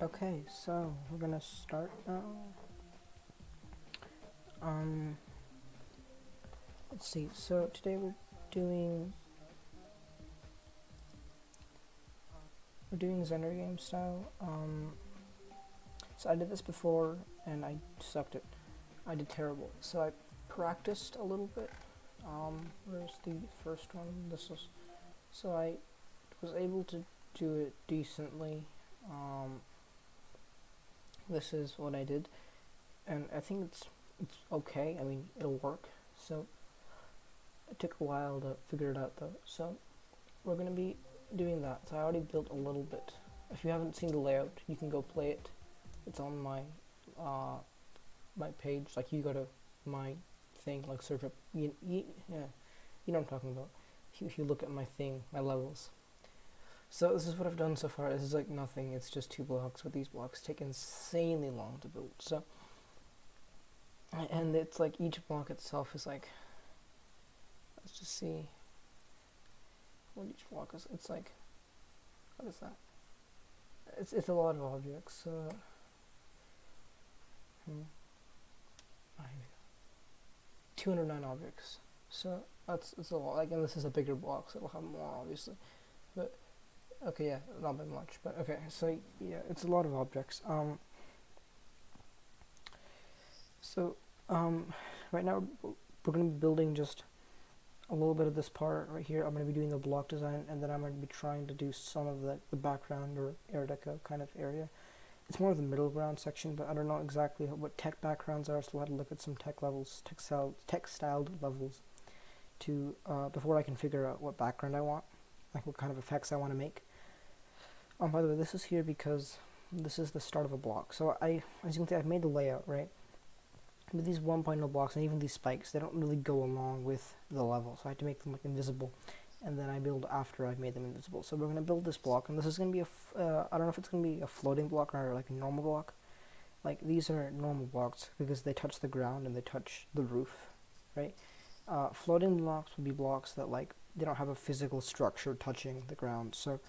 Okay, so we're gonna start now. Um, let's see. So today we're doing Xender Game Style. So I did this before and I sucked it. I did terrible. So I practiced a little bit. Where's the first one? This was. So I was able to do it decently. This is what I did, and I think it's okay. I mean, it'll work. So it took a while to figure it out though. So we're gonna be doing that. So I already built a little bit. If you haven't seen the layout, you can go play it. It's on my page. Like you go to my thing, like search up. Yeah, you know what I'm talking about. If you look at my thing, my levels. So this is what I've done so far. This is like nothing. It's just 2 blocks, but these blocks take insanely long to build. So, and it's like each block itself is like. Let's just see what each block is. It's like, what is that? It's a lot of objects. 209 objects. So that's a lot. Like, and this is a bigger block, so it'll have more obviously. But okay, yeah, not by much. But okay, so yeah, it's a lot of objects. Right now we're gonna be building just a little bit of this part right here. I'm going to be doing the block design, and then I'm going to be trying to do some of the background or air deco kind of area. It's more of the middle ground section, but I don't know exactly what tech backgrounds are, so I'll have to look at some tech levels, tech styled levels, to before I can figure out what background I want, like what kind of effects I want to make. By the way, this is here because this is the start of a block. So as you can see, I've made the layout, right? But these 1.0 blocks and even these spikes, they don't really go along with the level, so I had to make them like invisible, and then I build after I've made them invisible. So we're going to build this block, and this is going to be I don't know if it's going to be a floating block or like a normal block. Like these are normal blocks because they touch the ground and they touch the roof, right? Floating blocks would be blocks that like they don't have a physical structure touching the ground. So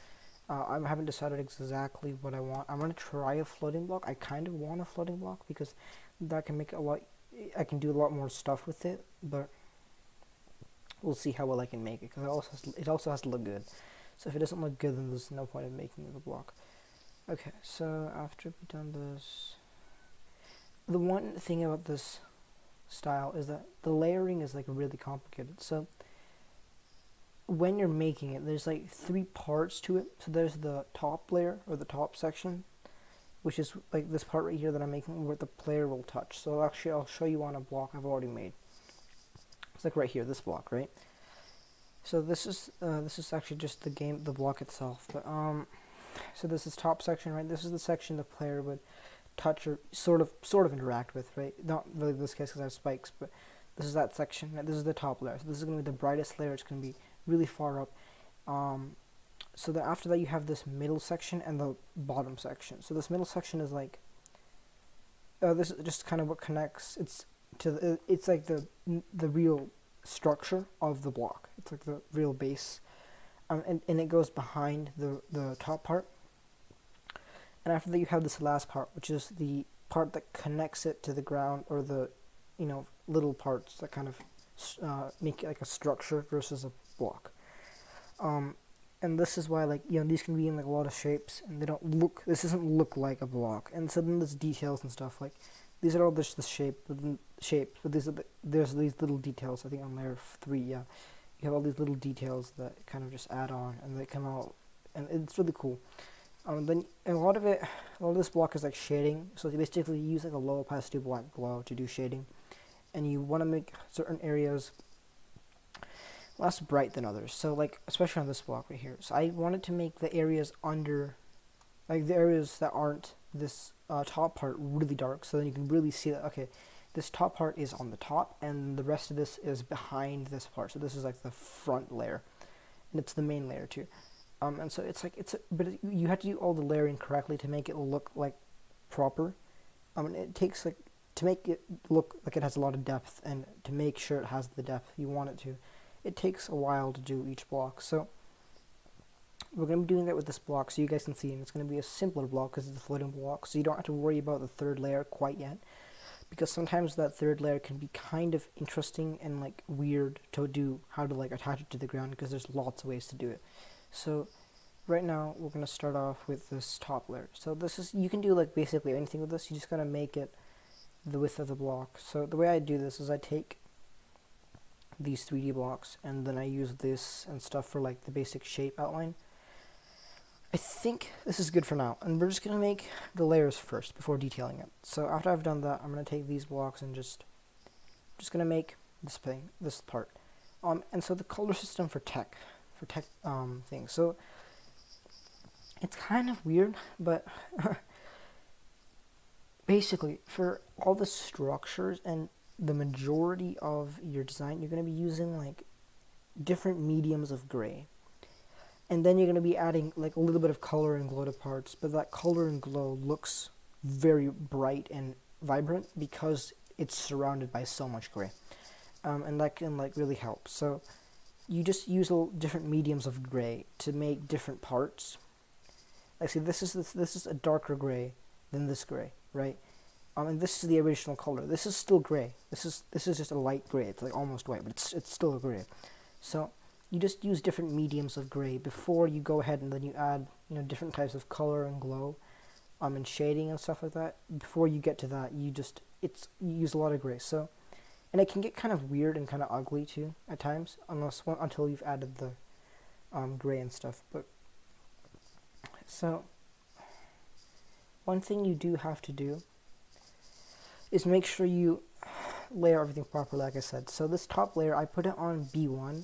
I haven't decided exactly what I want. I'm going to try a floating block. I kind of want a floating block because that can make I can do a lot more stuff with it, but we'll see how well I can make it, because it also has to look good. So if it doesn't look good, then there's no point in making the block. Okay, so after we've done this, the one thing about this style is that the layering is like really complicated. So when you're making it, there's like 3 parts to it. So there's the top layer, or the top section, which is like this part right here that I'm making where the player will touch. So actually I'll show you on a block I've already made. It's like right here, this block, right? So this is actually just the block itself. But so this is top section, right? This is the section the player would touch or sort of interact with, right? Not really this case because I have spikes, but this is that section. Right? This is the top layer. So this is going to be the brightest layer. It's going to be really far up. So then after that you have this middle section and the bottom section. So this middle section is like this is just kind of what connects. It's like the real structure of the block. It's like the real base, and it goes behind the top part. And after that you have this last part, which is the part that connects it to the ground, or the little parts that kind of make it like a structure versus a block. And this is why, like, these can be in like a lot of shapes, and this doesn't look like a block. And so then there's details and stuff, like these are all just the shapes, but there's these little details. I think on layer 3, yeah, you have all these little details that kind of just add on, and they come out, and it's really cool. Then a lot of this block is like shading. So you basically use like a low opacity black glow to do shading, and you want to make certain areas less bright than others. So like especially on this block right here. So I wanted to make the areas under, like the areas that aren't this top part, really dark, so then you can really see that, okay, this top part is on the top and the rest of this is behind this part. So this is like the front layer, and it's the main layer too. And so it's like but you have to do all the layering correctly to make it look like proper. And it takes like, to make it look like it has a lot of depth, and to make sure it has the depth you want it to, it takes a while to do each block. So we're going to be doing that with this block so you guys can see, and it's going to be a simpler block because it's a floating block, so you don't have to worry about the third layer quite yet, because sometimes that third layer can be kind of interesting and like weird to do, how to like attach it to the ground, because there's lots of ways to do it. So right now we're going to start off with this top layer. So this is, you can do like basically anything with this, you just got to make it the width of the block. So the way I do this is I take these 3D blocks and then I use this and stuff for like the basic shape outline. I think this is good for now, and we're just going to make the layers first before detailing it. So after I've done that, I'm going to take these blocks and just going to make this thing, this part. And so the color system for tech things. So it's kind of weird, but basically for all the structures and the majority of your design, you're going to be using like different mediums of gray. And then you're going to be adding like a little bit of color and glow to parts, but that color and glow looks very bright and vibrant because it's surrounded by so much gray. And that can like really help. So you just use different mediums of gray to make different parts. Like see, this is a darker gray than this gray, right? And this is the original color. This is still gray. This is just a light gray. It's like almost white, but it's still a gray. So you just use different mediums of gray before you go ahead and then you add, you know, different types of color and glow, and shading and stuff like that. Before you get to that, you use a lot of gray. So, and it can get kind of weird and kind of ugly too at times, until you've added the gray and stuff. But so one thing you do have to do is make sure you layer everything properly, like I said. So this top layer, I put it on B1.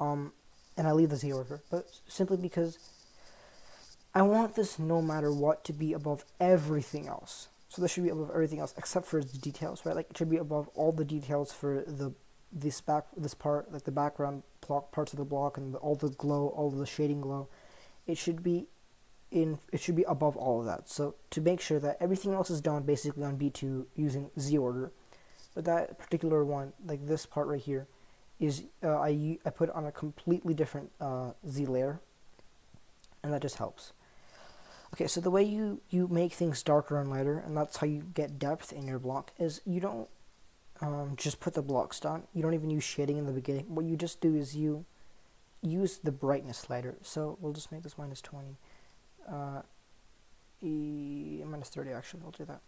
And I leave the Z order, but simply because I want this no matter what to be above everything else. So this should be above everything else except for the details, right? Like it should be above all the details for this part, like the background parts of the block and all the glow, all the shading glow. It should be above all of that. So to make sure that everything else is done basically on B2 using Z order, but that particular one, like this part right here, is I put it on a completely different Z layer, and that just helps. Okay, so the way you make things darker and lighter, and that's how you get depth in your block, is you don't just put the blocks down. You don't even use shading in the beginning. What you just do is you use the brightness slider. So we'll just make this minus 20. Minus 30 actually, I'll do that.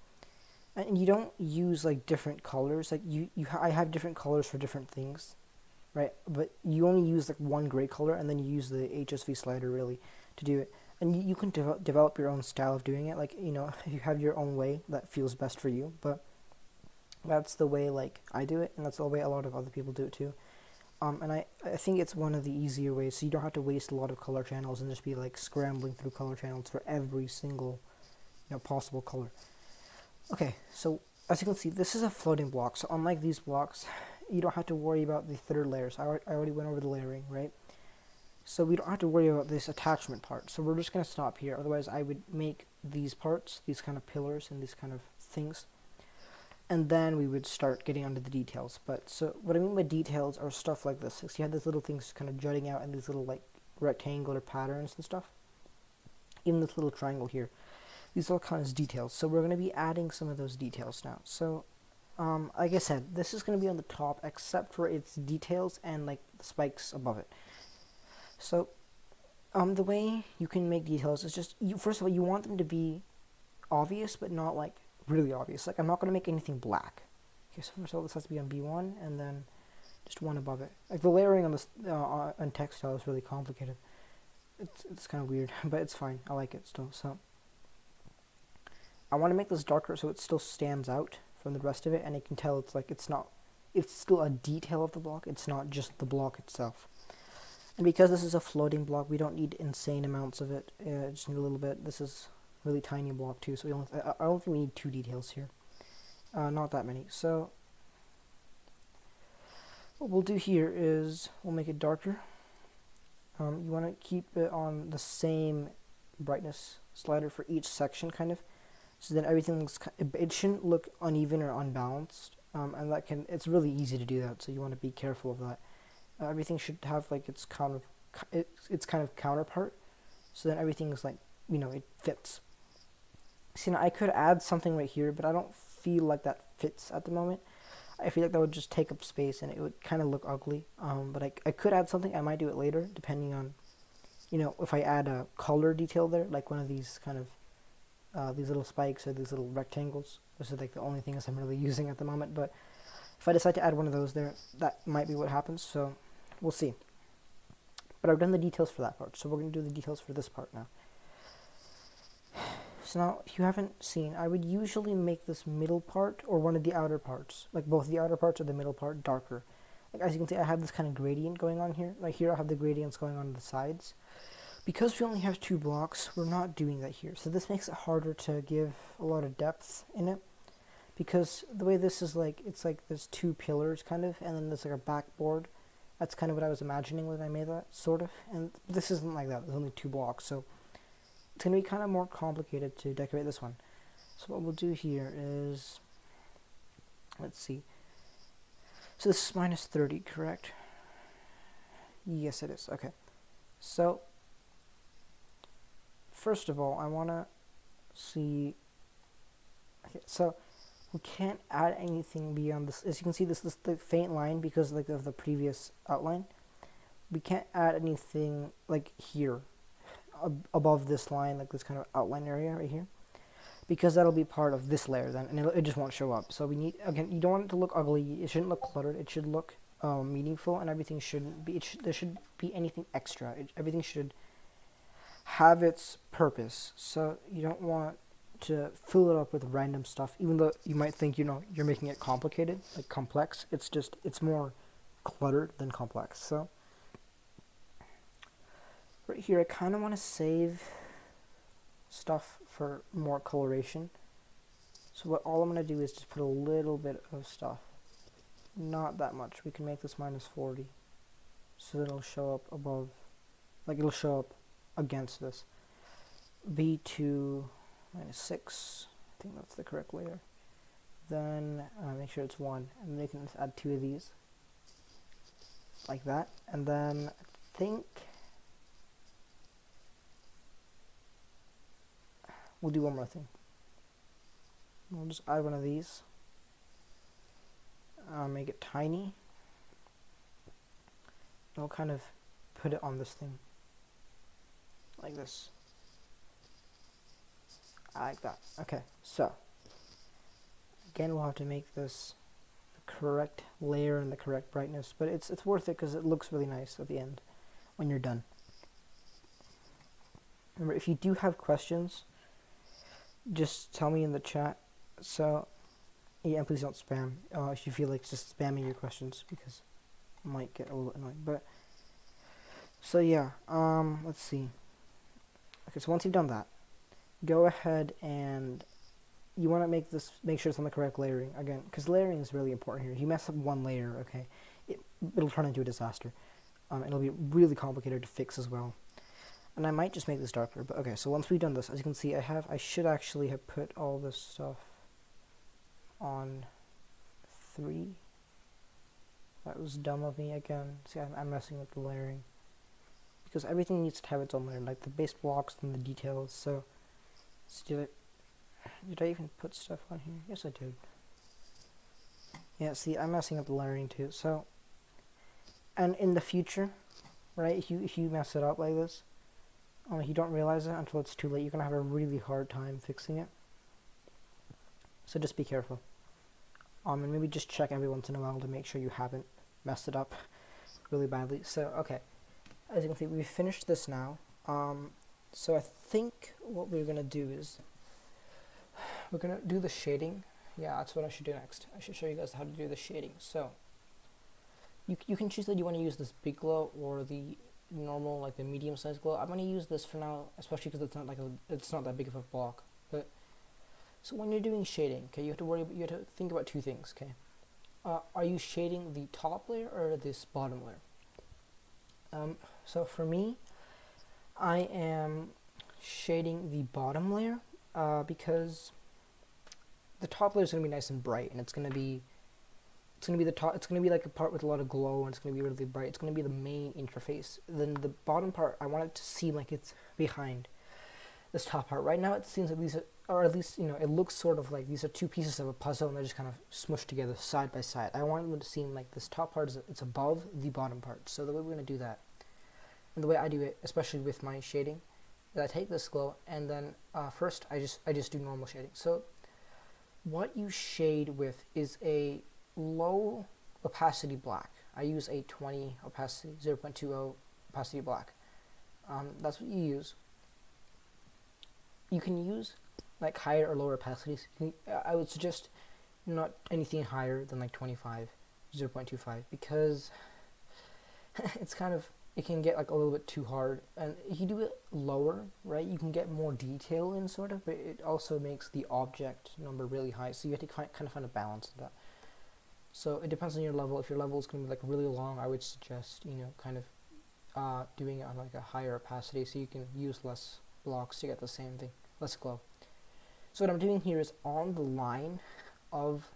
And you don't use like different colors. Like I have different colors for different things, right? But you only use like one gray color, and then you use the HSV slider really to do it. And you can develop your own style of doing it. Like, you know, you have your own way that feels best for you. But that's the way like I do it, and that's the way a lot of other people do it too. And I think it's one of the easier ways, so you don't have to waste a lot of color channels and just be like scrambling through color channels for every single, you know, possible color. Okay, so as you can see, this is a floating block. So unlike these blocks, you don't have to worry about the third layers. I already went over the layering, right? So we don't have to worry about this attachment part. So we're just going to stop here. Otherwise, I would make these parts, these kind of pillars and these kind of things, and then we would start getting onto the details. But so what I mean by details are stuff like this. So you have these little things kind of jutting out and these little like rectangular patterns and stuff. Even this little triangle here. These all count as details. So we're going to be adding some of those details now. So like I said, this is going to be on the top except for its details and like the spikes above it. So the way you can make details is just, first of all, you want them to be obvious, but not like really obvious. Like I'm not going to make anything black. Okay, so first of all, this has to be on B1 and then just one above it. Like the layering on this on textile is really complicated. It's kind of weird, but it's fine. I like it still. So I want to make this darker so it still stands out from the rest of it, and you can tell it's like it's still a detail of the block. It's not just the block itself. And because this is a floating block, we don't need insane amounts of it. Just need a little bit. This is a really tiny block too, so I don't think we need 2 details here. Not that many. So what we'll do here is we'll make it darker. You want to keep it on the same brightness slider for each section, kind of. So then everything looks, it shouldn't look uneven or unbalanced, and it's really easy to do that, so you want to be careful of that. Everything should have like its kind of its kind of counterpart, so then everything is like, it fits. See, now I could add something right here, but I don't feel like that fits at the moment. I feel like that would just take up space and it would kind of look ugly. But I could add something. I might do it later, depending on, if I add a color detail there, like one of these kind of these little spikes or these little rectangles. This is like the only things I'm really using at the moment. But if I decide to add one of those there, that might be what happens. So we'll see. But I've done the details for that part, so we're going to do the details for this part now. So now, if you haven't seen, I would usually make this middle part or one of the outer parts, like both the outer parts or the middle part, darker. Like as you can see, I have this kind of gradient going on here. Like here I have the gradients going on the sides. Because we only have 2 blocks, we're not doing that here. So this makes it harder to give a lot of depth in it. Because the way this is like, it's like there's 2 pillars kind of, and then there's like a backboard. That's kind of what I was imagining when I made that, sort of. And this isn't like that, there's only 2 blocks, so it's going to be kind of more complicated to decorate this one. So what we'll do here is, let's see. So this is minus 30, correct? Yes, it is. Okay. So, first of all, I want to see. Okay, so we can't add anything beyond this. As you can see, this is the faint line because like of the previous outline. We can't add anything like here. Above this line, like this kind of outline area right here, because that'll be part of this layer then, and it just won't show up. So we need, again, you don't want it to look ugly, it shouldn't look cluttered, it should look meaningful, and everything shouldn't be, there should be anything extra. Everything should have its purpose, so you don't want to fill it up with random stuff, even though you might think, you're making it complicated, like complex. It's more cluttered than complex. So right here, I kind of want to save stuff for more coloration. So what all I'm going to do is just put a little bit of stuff. Not that much. We can make this minus 40. So that it'll show up above, like it'll show up against this. B2 minus 6. I think that's the correct layer. Then make sure it's 1. And then you can just add 2 of these. Like that. And then I think we'll do one more thing. We'll just add one of these. Make it tiny. And we'll kind of put it on this thing. Like this. Like that. Okay, so. Again, we'll have to make this the correct layer and the correct brightness. But it's worth it because it looks really nice at the end when you're done. Remember, if you do have questions, just tell me in the chat. So, yeah, and please don't spam if you feel like just spamming your questions, because it might get a little annoying. But so yeah, let's see. Okay, so once you've done that, go ahead and you want to make sure it's on the correct layering again, because layering is really important here. If you mess up one layer, okay, it'll turn into a disaster. It'll be really complicated to fix as well. And I might just make this darker, but okay, so once we've done this, as you can see, I should actually have put all this stuff on 3. That was dumb of me again. See, I'm messing with the layering. Because everything needs to have its own layer, like the base blocks and the details, so did I even put stuff on here? Yes, I did. Yeah, see, I'm messing up the layering too, so, and in the future, right, if you mess it up like this, you don't realize it until it's too late. You're going to have a really hard time fixing it. So just be careful. And maybe just check every once in a while to make sure you haven't messed it up really badly. So, okay. As you can see, we've finished this now. So I think what we're going to do is we're going to do the shading. Yeah, that's what I should do next. I should show you guys how to do the shading. So you can choose that you want to use this big glow or the normal, like the medium-sized glow. I'm going to use this for now, especially because it's not that big of a block. But so when you're doing shading, okay, you have to think about 2 things. Okay, are you shading the top layer or this bottom layer? So for me, I am shading the bottom layer because the top layer is going to be nice and bright, and it's going to be It's gonna be the top. It's gonna be like a part with a lot of glow, and it's gonna be really bright. It's gonna be the main interface. Then the bottom part, I want it to seem like it's behind this top part. Right now, it seems like these are, or at least it looks sort of like these are two pieces of a puzzle, and they're just kind of smushed together side by side. I want them to seem like this top part it's above the bottom part. So the way we're gonna do that, and the way I do it, especially with my shading, is I take this glow, and then first I just do normal shading. So what you shade with is a low opacity black. I use a 20 opacity, 0.20 opacity black. That's what you use. You can use like higher or lower opacities. I would suggest not anything higher than like 25, 0.25, because it's kind of, it can get like a little bit too hard. And if you do it lower, right, you can get more detail in sort of, but it also makes the object number really high. So you have to kind of find a balance of that. So it depends on your level. If your level is going to be like really long, I would suggest, kind of doing it on like a higher opacity so you can use less blocks to get the same thing, less glow. So what I'm doing here is on the line of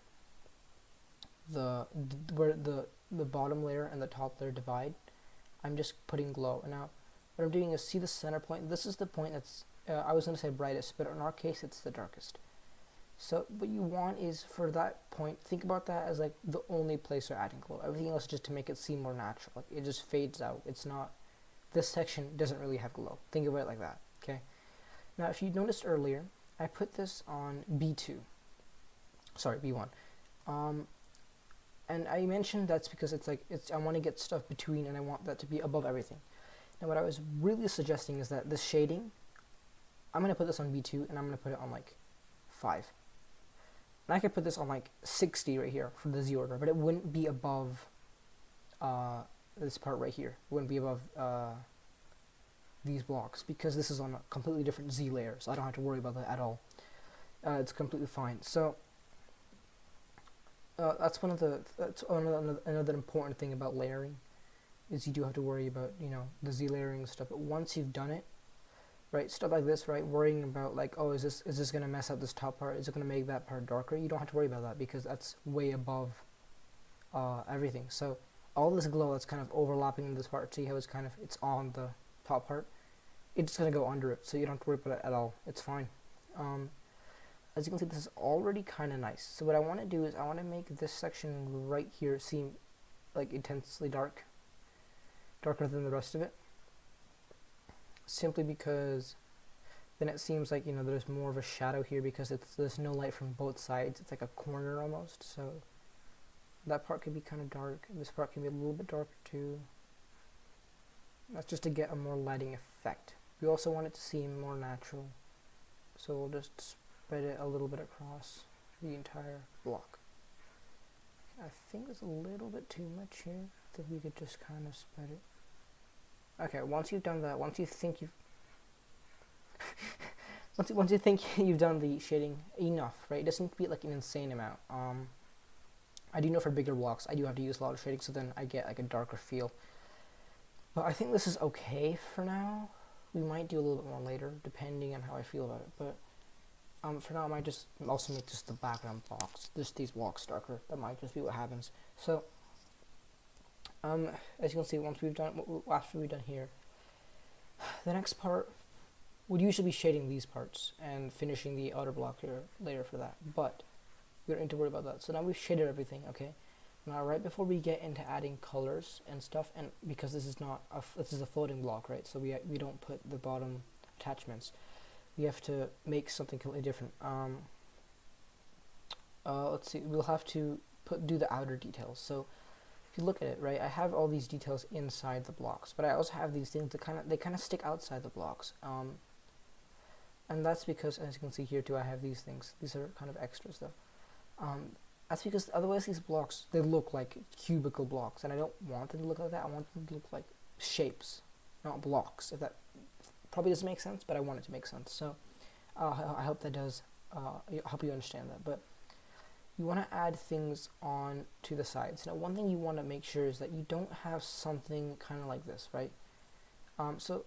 where the bottom layer and the top layer divide, I'm just putting glow. And now what I'm doing is, see the center point? This is the point that's, I was going to say brightest, but in our case it's the darkest. So what you want is, for that point, think about that as like the only place you're adding glow. Everything else is just to make it seem more natural. Like it just fades out. It's not, this section doesn't really have glow. Think of it like that, okay? Now if you noticed earlier, I put this on B2. Sorry, B1. And I mentioned that's because it's like, I want to get stuff between, and I want that to be above everything. Now what I was really suggesting is that this shading, I'm going to put this on B2, and I'm going to put it on like 5. And I could put this on like 60 right here for the Z order, but it wouldn't be above this part right here. It wouldn't be above these blocks, because this is on a completely different Z layer, so I don't have to worry about that at all. It's completely fine. So that's another important thing about layering, is you do have to worry about the Z layering and stuff. But once you've done it, right, stuff like this, right, worrying about like, oh, is this gonna mess up this top part? Is it gonna make that part darker? You don't have to worry about that, because that's way above everything. So all this glow that's kind of overlapping in this part, see how it's on the top part? It's gonna go under it, so you don't have to worry about it at all. It's fine. As you can see, this is already kind of nice. So what I want to do is I want to make this section right here seem like intensely darker than the rest of it. Simply because then it seems like there's more of a shadow here, because there's no light from both sides. It's like a corner almost. So that part could be kind of dark. This part can be a little bit darker too. That's just to get a more lighting effect. We also want it to seem more natural, so we'll just spread it a little bit across the entire block. I think there's a little bit too much here. I think we could just kind of spread it. Okay, once you've done that, once you think you've once you think you've done the shading enough, right? It doesn't be like an insane amount. I do know for bigger blocks, I do have to use a lot of shading, so then I get like a darker feel. But I think this is okay for now. We might do a little bit more later, depending on how I feel about it. But for now, I might just also make just the background blocks, just these blocks darker. That might just be what happens. So, as you can see, after we've done here, the next part would usually be shading these parts and finishing the outer block layer for that. But we don't need to worry about that. So now we've shaded everything, okay? Now, right before we get into adding colors and stuff, and because this is a floating block, right? So we don't put the bottom attachments. We have to make something completely different. Let's see. We'll have to do the outer details. So if you look at it, right, I have all these details inside the blocks, but I also have these things that they kind of stick outside the blocks. And that's because, as you can see here too, I have these things. These are kind of extras though. That's because otherwise these blocks, they look like cubicle blocks, and I don't want them to look like that. I want them to look like shapes, not blocks. If that probably doesn't make sense, but I want it to make sense. So I hope that does. I hope you understand that. But you want to add things on to the sides. Now, one thing you want to make sure is that you don't have something kind of like this, right? So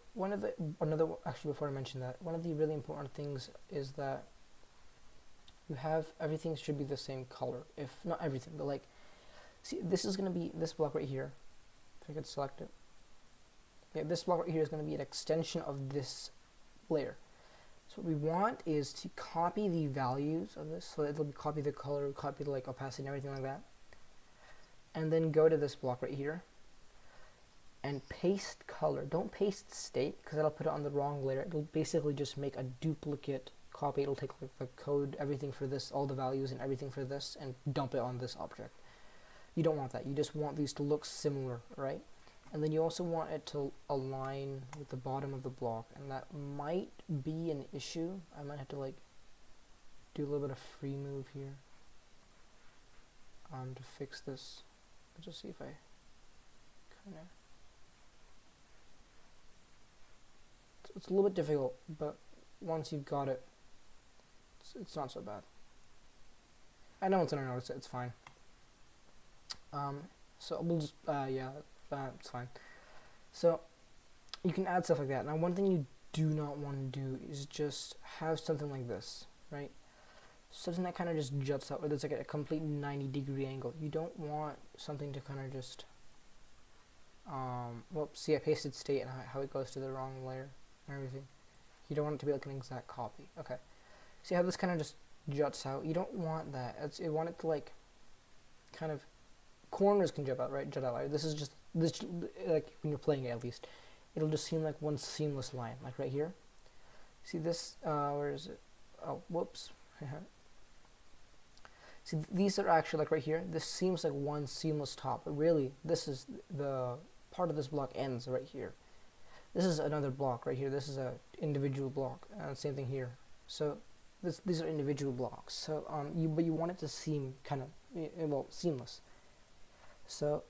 actually, before I mention that, one of the really important things is that everything should be the same color. If not everything, but like See, this is going to be this block right here. If I could select it. Yeah, this block right here is going to be an extension of this layer. So what we want is to copy the values of this, so it'll copy the color, copy the like opacity and everything like that. And then go to this block right here and paste color. Don't paste state, because that'll put it on the wrong layer. It'll basically just make a duplicate copy. It'll take like the code, everything for this, all the values and everything for this, and dump it on this object. You don't want that. You just want these to look similar, right? And then you also want it to align with the bottom of the block, and that might be an issue. I might have to like do a little bit of free move here to fix this. Let's just see if I kind of... It's a little bit difficult, but once you've got it, it's not so bad. I know it's gonna notice it, it's fine. So we'll just, yeah, it's fine. So you can add stuff like that. Now one thing you do not want to do is just have something like this, right? Something that kind of just juts out, where there's like a complete 90-degree angle. You don't want something to kind of just, well, see, I pasted state and how it goes to the wrong layer and everything. You don't want it to be like an exact copy. Okay. See how this kind of just juts out? You don't want that. You want it to like, kind of, corners can jut out, right? Jut out. Right? This is just, this, like when you're playing it at least, it'll just seem like one seamless line, like right here. See this, where is it? Oh, whoops. See, these are actually like right here. This seems like one seamless top, but really, this is the part of this block ends right here. This is another block right here. This is a individual block, and same thing here. So these are individual blocks. So but you want it to seem kind of well seamless. So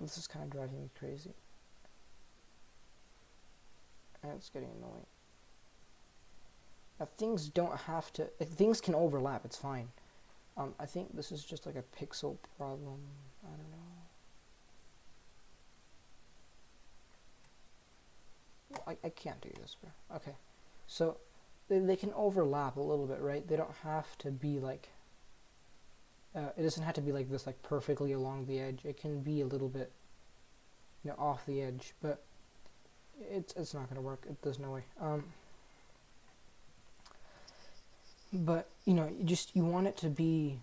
this is kind of driving me crazy. And it's getting annoying. Now, things don't have to. Things can overlap. It's fine. I think this is just like a pixel problem. I don't know. Well, I can't do this, bro. Okay. So they can overlap a little bit, right? They don't have to be like. It doesn't have to be like this, like perfectly along the edge. It can be a little bit, off the edge, but it's not gonna work. There's no way. But you want it to be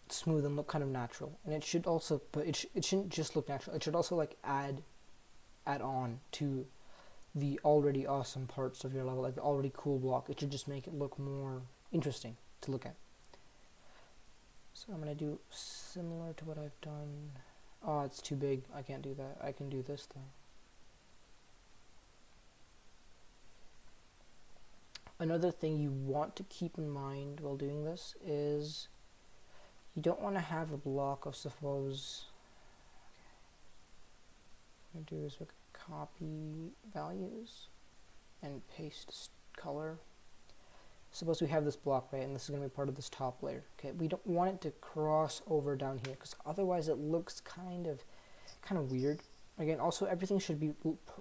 smooth and look kind of natural, and it should also, but it shouldn't just look natural. It should also like add on to the already awesome parts of your level, like the already cool block. It should just make it look more interesting to look at. So I'm gonna do similar to what I've done. Oh, it's too big. I can't do that. I can do this though. Another thing you want to keep in mind while doing this is you don't want to have a block of, suppose, what I'm going to do is look at copy values and paste color. Suppose we have this block, right, and this is going to be part of this top layer. Okay, we don't want it to cross over down here, because otherwise it looks kind of weird. Again, also everything should be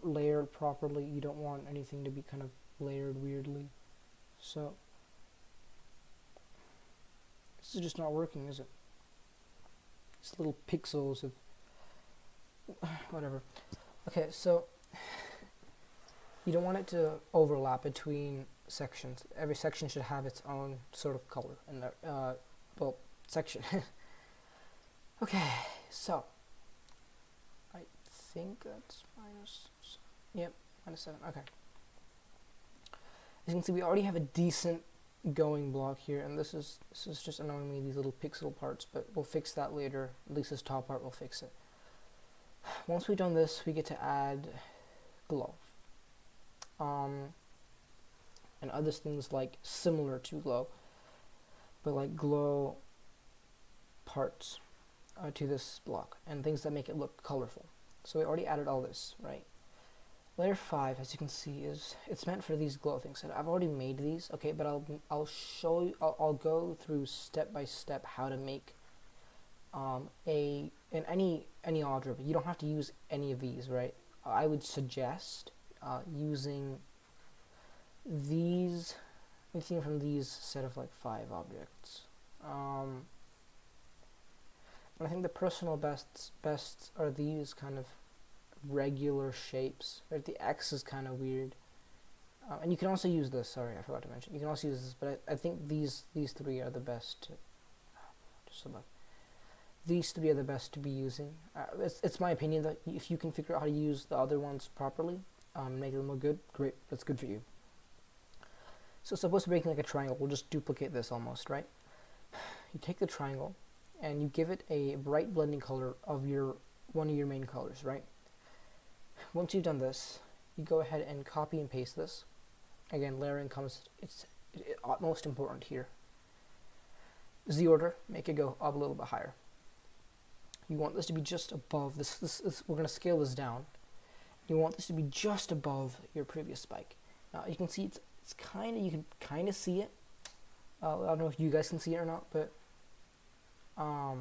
layered properly. You don't want anything to be kind of layered weirdly. So this is just not working, is it? These little pixels of whatever. Okay, so you don't want it to overlap between sections. Every section should have its own sort of color and well, section. Okay, so I think that's -7. Okay. As you can see, we already have a decent going block here, and this is just annoying me, these little pixel parts, but we'll fix that later. At least this top part will fix it. Once we've done this, we get to add glow. And other things like similar to glow, but like glow parts to this block, and things that make it look colorful. So we already added all this, right? Layer 5, as you can see, it's meant for these glow things. And I've already made these, okay, but I'll show you. I'll go through step by step how to make in any algebra. You don't have to use any of these, right? I would suggest using these, anything from these set of like 5 objects. And I think the personal bests are these kind of regular shapes. Right? The X is kind of weird. And you can also use this. Sorry, I forgot to mention. You can also use this, but I think these three are the best. Just about. These three are the best to be using. It's my opinion that if you can figure out how to use the other ones properly, make them look good, great. That's good for you. So suppose we're making like a triangle. We'll just duplicate this almost, right? You take the triangle, and you give it a bright blending color of one of your main colors, right? Once you've done this, you go ahead and copy and paste this. Again, layering comes, it's utmost important here. Z order, make it go up a little bit higher. You want this to be just above this. We're going to scale this down. You want this to be just above your previous spike. Now you can see it's kind of, you can kind of see it. I don't know if you guys can see it or not, but okay,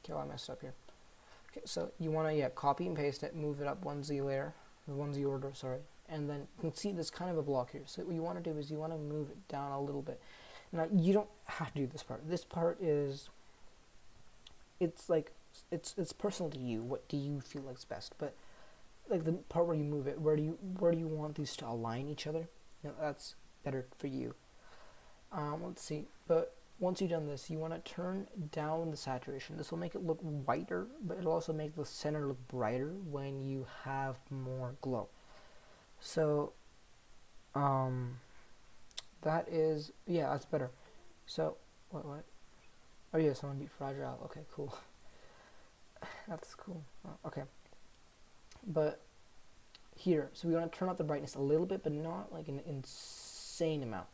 well, I messed up here. Okay, so you want to copy and paste it, move it up 1Z layer, or 1Z order, sorry, and then you can see there's kind of a block here. So what you want to do is you want to move it down a little bit. Now you don't have to do this part. This part is, it's like it's personal to you. What do you feel like's best? But like the part where you move it, where do you want these to align each other? You know, that's better for you. Let's see. But once you've done this, you want to turn down the saturation. This will make it look whiter, but it'll also make the center look brighter when you have more glow. So, that is, yeah, that's better. So, what? Oh yeah, someone beat fragile. Okay, cool. That's cool. Okay. But here, so we want to turn up the brightness a little bit, but not like an insane amount.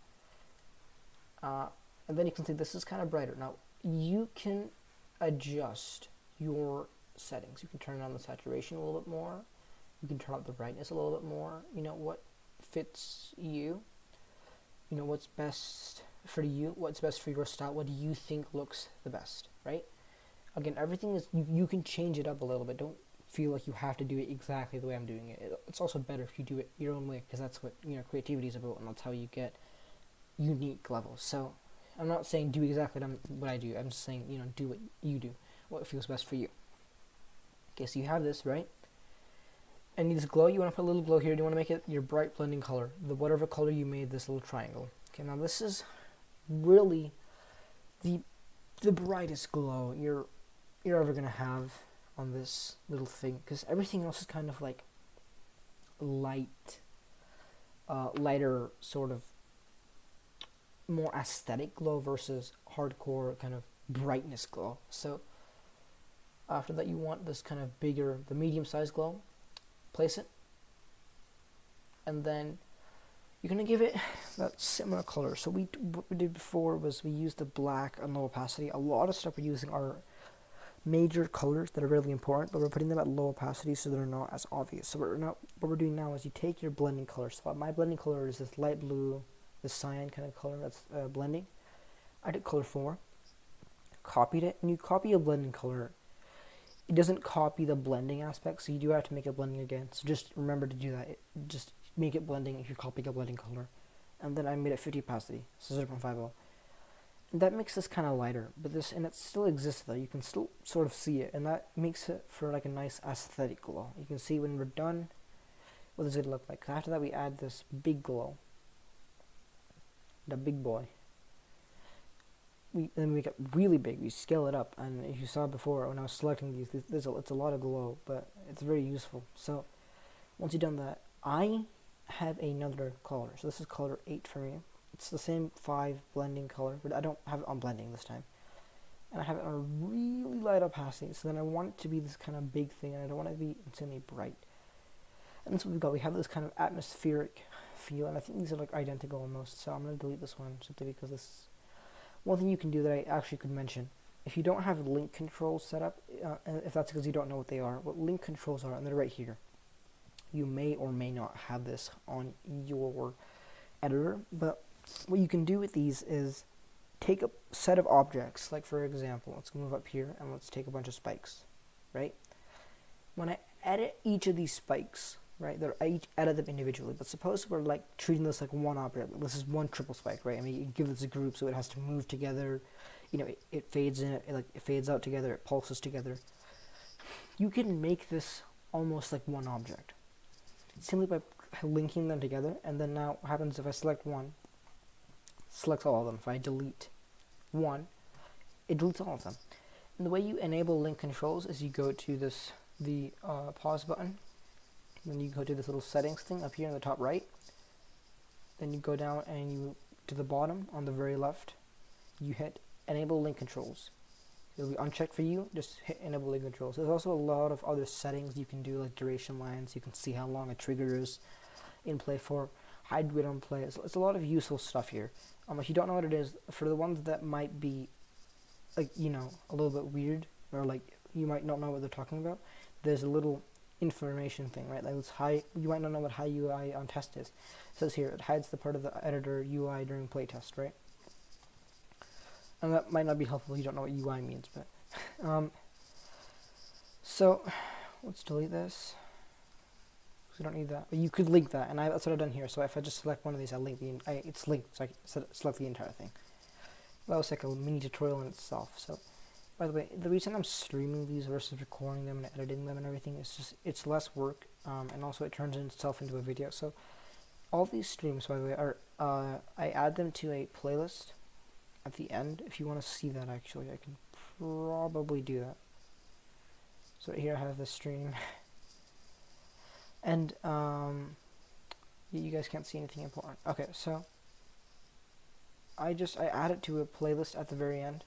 And then you can see this is kind of brighter. Now, you can adjust your settings. You can turn on the saturation a little bit more. You can turn up the brightness a little bit more. You know, what fits you. You know, what's best for you. What's best for your style. What do you think looks the best, right? Again, everything is, you can change it up a little bit. Don't feel like you have to do it exactly the way I'm doing it. It's also better if you do it your own way, because that's what, you know, creativity is about, and that's how you get unique levels. So I'm not saying do exactly what I do. I'm just saying, you know, do what you do, what feels best for you. Okay, so you have this, right? And this glow, you want to put a little glow here. You want to make it your bright blending color, the whatever color you made this little triangle. Okay, now this is really the brightest glow you're ever gonna have on this little thing, because everything else is kind of like lighter, sort of more aesthetic glow versus hardcore kind of brightness glow. So after that, you want this kind of bigger, the medium-sized glow. Place it, and then you're gonna give it that similar color. So what we did before was we used the black and low opacity. A lot of stuff we're using are major colors that are really important, but we're putting them at low opacity so they're not as obvious. So what we're doing now is you take your blending color. So my blending color is this light blue, this cyan kind of color that's blending. I did color 4, copied it, and you copy a blending color. It doesn't copy the blending aspect, so you do have to make it blending again. So just remember to do that. Just make it blending if you're copying a blending color. And then I made it 50 opacity, so 0.50. And that makes this kind of lighter, but and it still exists though. You can still sort of see it, and that makes it for like a nice aesthetic glow. You can see when we're done what does it look like. After that, we add this big glow, the big boy. Then we get really big. We scale it up, and if you saw before when I was selecting these, it's a lot of glow, but it's very useful. So once you've done that, I have another color. So this is color 8 for me. It's the same 5 blending color, but I don't have it on blending this time. And I have it on a really light opacity. So then I want it to be this kind of big thing, and I don't want it to be insanely bright. And that's what we've got. We have this kind of atmospheric feel, and I think these are like identical almost. So I'm going to delete this one simply because this is one thing you can do that I actually could mention. If you don't have link controls set up, and if that's because you don't know what they are, what link controls are, and they're right here. You may or may not have this on your editor, but what you can do with these is take a set of objects, like for example, let's move up here and let's take a bunch of spikes, right? When I edit each of these spikes, right, I each edit them individually, but suppose we're like treating this like one object. This is one triple spike, right? I mean, you give this a group so it has to move together you know, it fades in, it fades out together, it pulses together. You can make this almost like one object simply by linking them together. And then now what happens if I select one, selects all of them. If I delete one, it deletes all of them. And the way you enable link controls is you go to the pause button, then you go to this little settings thing up here in the top right, then you go down and you to the bottom on the very left, you hit enable link controls. It'll be unchecked for you, just hit enable link controls. There's also a lot of other settings you can do, like duration lines. You can see how long a trigger is in play for, hide grid on play. It's a lot of useful stuff here. If you don't know what it is, for the ones that might be like, you know, a little bit weird, or like you might not know what they're talking about, there's a little information thing, right? Like you might not know what high UI on test is. It says here, it hides the part of the editor UI during playtest, right? And that might not be helpful if you don't know what UI means, but so let's delete this. We don't need that, but you could link that, and that's what I've done here. So if I just select one of these, I link it's linked, so I can select the entire thing. That was like a mini tutorial in itself. So, by the way, the reason I'm streaming these versus recording them and editing them and everything is just it's less work, and also it turns itself into a video. So, all these streams, by the way, are I add them to a playlist at the end. If you want to see that, actually, I can probably do that. So here I have the stream, and you guys can't see anything important. Okay, so I add it to a playlist at the very end.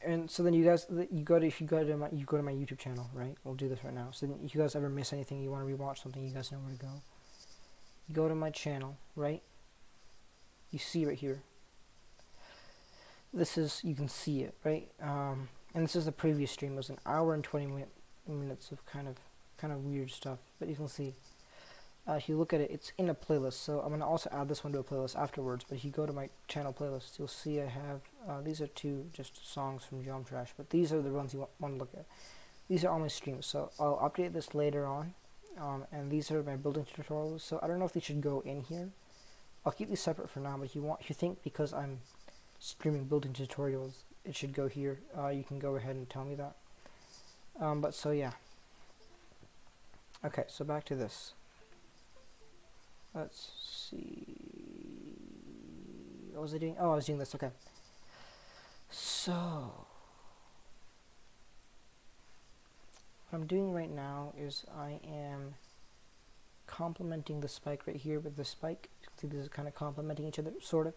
And so then you guys, if you go to my YouTube channel, right? We'll do this right now. So then if you guys ever miss anything, you want to rewatch something, you guys know where to go. You go to my channel, right? You see right here. This is, you can see it, right? And this is the previous stream. It was an hour and 20 minutes of kind of weird stuff, but you can see. If you look at it, it's in a playlist, so I'm going to also add this one to a playlist afterwards, but if you go to my channel playlist, you'll see I have, these are two just songs from Jump Trash, but these are the ones you want to look at. These are all my streams, so I'll update this later on, and these are my building tutorials, so I don't know if they should go in here. I'll keep these separate for now, but if you think because I'm streaming building tutorials, it should go here, you can go ahead and tell me that. But so yeah. Okay, so back to this. Let's see. What was I doing? Oh, I was doing this. Okay. So, what I'm doing right now is I am complementing the spike right here with the spike. See, this is kind of complementing each other, sort of.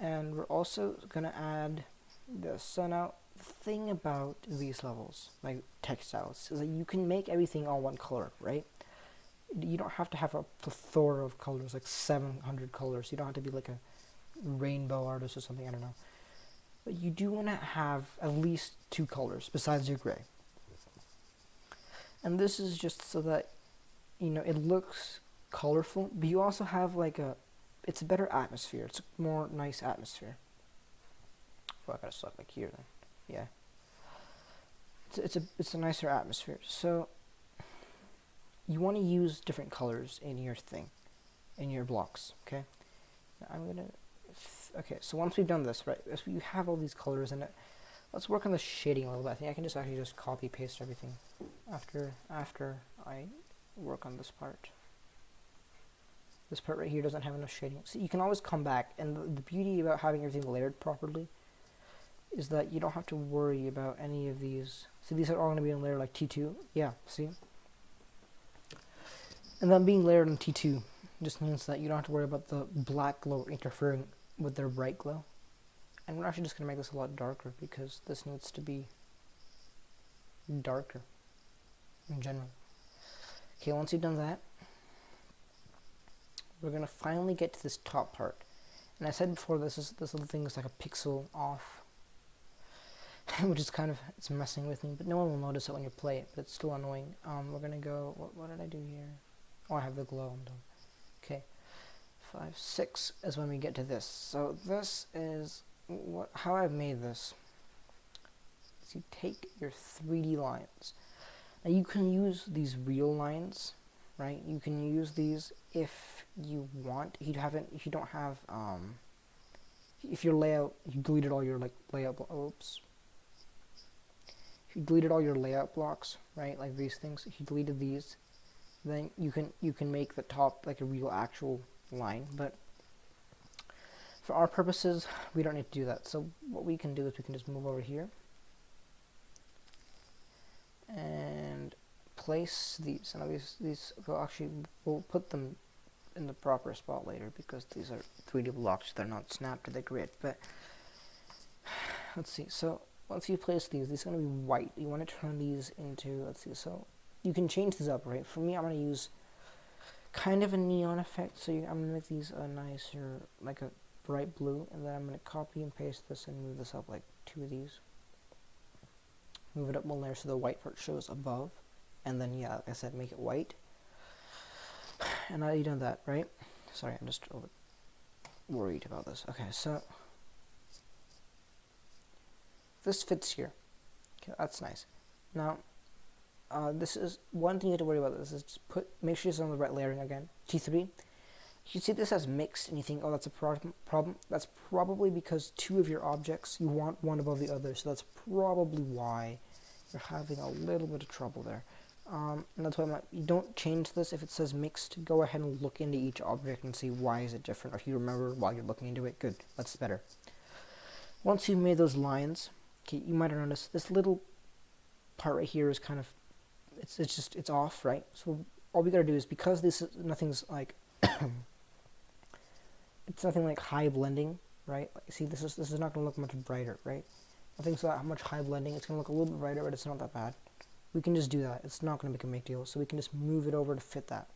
And we're also going to add this. So now, the thing about these levels, like textiles, is that you can make everything all one color, right? You don't have to have a plethora of colors, like 700 colors. You don't have to be like a rainbow artist or something, I don't know. But you do want to have at least 2 colors besides your gray. And this is just so that, you know, it looks colorful, but you also have like it's a better atmosphere. It's a more nice atmosphere. Well, I gotta select like here then. Yeah. It's a nicer atmosphere. So you want to use different colors in your thing, in your blocks, okay? Now I'm gonna, okay, so once we've done this, right, so you have all these colors in it, let's work on the shading a little bit. I think I can just actually just copy paste everything after I work on this part. This part right here doesn't have enough shading. So you can always come back, and the beauty about having everything layered properly is that you don't have to worry about any of these. So these are all going to be in layer like T2. Yeah, see? And then being layered in T2 just means that you don't have to worry about the black glow interfering with their bright glow. And we're actually just going to make this a lot darker because this needs to be darker in general. Okay, once you've done that, we're going to finally get to this top part. And I said before, this little thing is like a pixel off, which is kind of, it's messing with me, but no one will notice it when you play it, but it's still annoying. We're going to go, what did I do here? Oh, I have the glow, I'm done. Okay, 5, 6 is when we get to this. So this is how I've made this. So you take your 3D lines. Now you can use these real lines right? You can use these if you want. If you don't have, if your layout, you deleted all your like layout, oops. If you deleted all your layout blocks, right, like these things, if you deleted these, then you can make the top like a real actual line. But for our purposes, we don't need to do that. So what we can do is we can just move over here and place these. And these will actually, we'll put them in the proper spot later because these are 3D blocks. They're not snapped to the grid. But let's see. So once you place these are going to be white. You want to turn these into, let's see. So you can change these up, right? For me, I'm going to use kind of a neon effect. So I'm going to make these a nicer, like a bright blue, and then I'm going to copy and paste this and move this up like 2 of these. Move it up 1 layer so the white part shows above, and then yeah, like I said, make it white. And now you've done that, right? Sorry, I'm just worried about this. Okay, so this fits here. Okay, that's nice. Now, this is one thing you have to worry about. This is just make sure it's on the right layering again. T3. You see this as mixed, and you think, oh, that's a problem. That's probably because 2 of your objects, you want one above the other, so that's probably why you're having a little bit of trouble there. And that's why you don't change this if it says mixed. Go ahead and look into each object and see why is it different. If you remember while you're looking into it, good, that's better. Once you've made those lines, okay, you might have noticed this little part right here is kind of, it's off, right? So all we gotta do is, because nothing's like it's nothing like high blending, right? Like, see, this is not going to look much brighter, right? Nothing's that much high blending. It's going to look a little bit brighter, but it's not that bad. We can just do that. It's not going to make a big deal. So we can just move it over to fit that.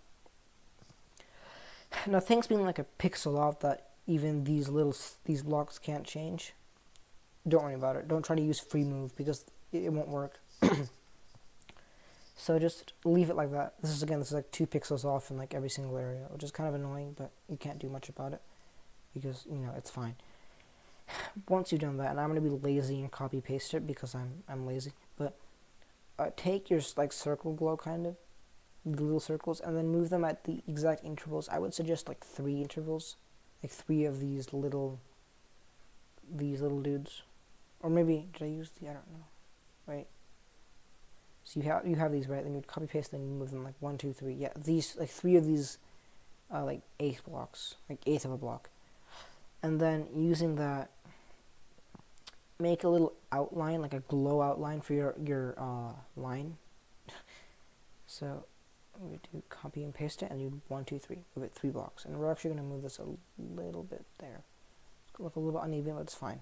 Now, things being like a pixel off that even these blocks can't change, don't worry about it. Don't try to use free move because it won't work. So just leave it like that. This is like 2 pixels off in like every single area, which is kind of annoying, but you can't do much about it because, you know, it's fine. Once you've done that, and I'm going to be lazy and copy paste it because I'm lazy, but take your like circle glow kind of, the little circles, and then move them at the exact intervals. I would suggest like 3 intervals, like 3 of these little dudes, or maybe did I use I don't know, right? So you have these, right? Then you copy paste, then you move them like 1, 2, 3. Yeah, these like 3 of these, like 8 blocks, like 1/8 of a block, and then using that, make a little outline, like a glow outline for your line. So we do copy and paste it, and you 1, 2, 3, move it 3 blocks, and we're actually going to move this a little bit there. It's going to look a little bit uneven, but it's fine.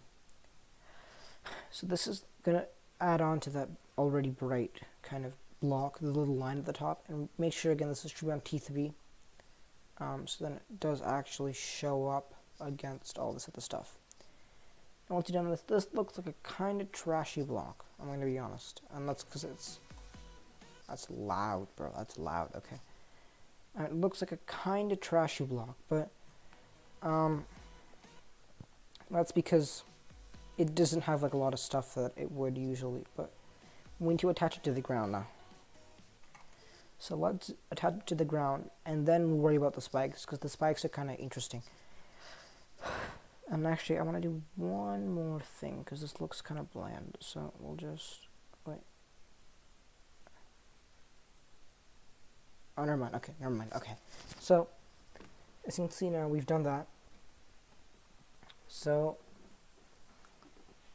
So this is going to add on to that already bright kind of block, the little line at the top, and make sure again this is true on T3, so then it does actually show up against all this other stuff. And once you're done with this looks like a kind of trashy block, I'm going to be honest, and that's because that's loud, bro, that's loud. Okay, and it looks like a kind of trashy block, but that's because it doesn't have like a lot of stuff that it would usually, but we need to attach it to the ground now. So let's attach it to the ground, and then we'll worry about the spikes, because the spikes are kind of interesting. And actually, I want to do one more thing, because this looks kind of bland, so we'll just, wait. Oh, never mind, okay. So, as you can see now, we've done that. So,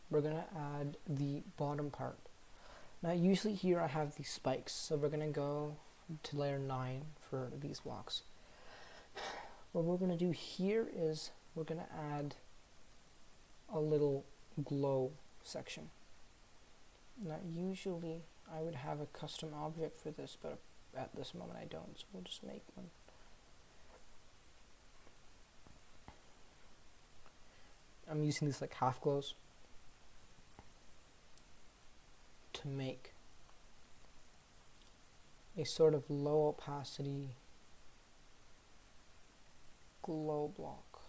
we're going to add the bottom part. Now usually here I have these spikes, so we're going to go to layer 9 for these blocks. What we're going to do here is we're going to add a little glow section. Now usually I would have a custom object for this, but at this moment I don't, so we'll just make one. I'm using these like half glows to make a sort of low opacity glow block.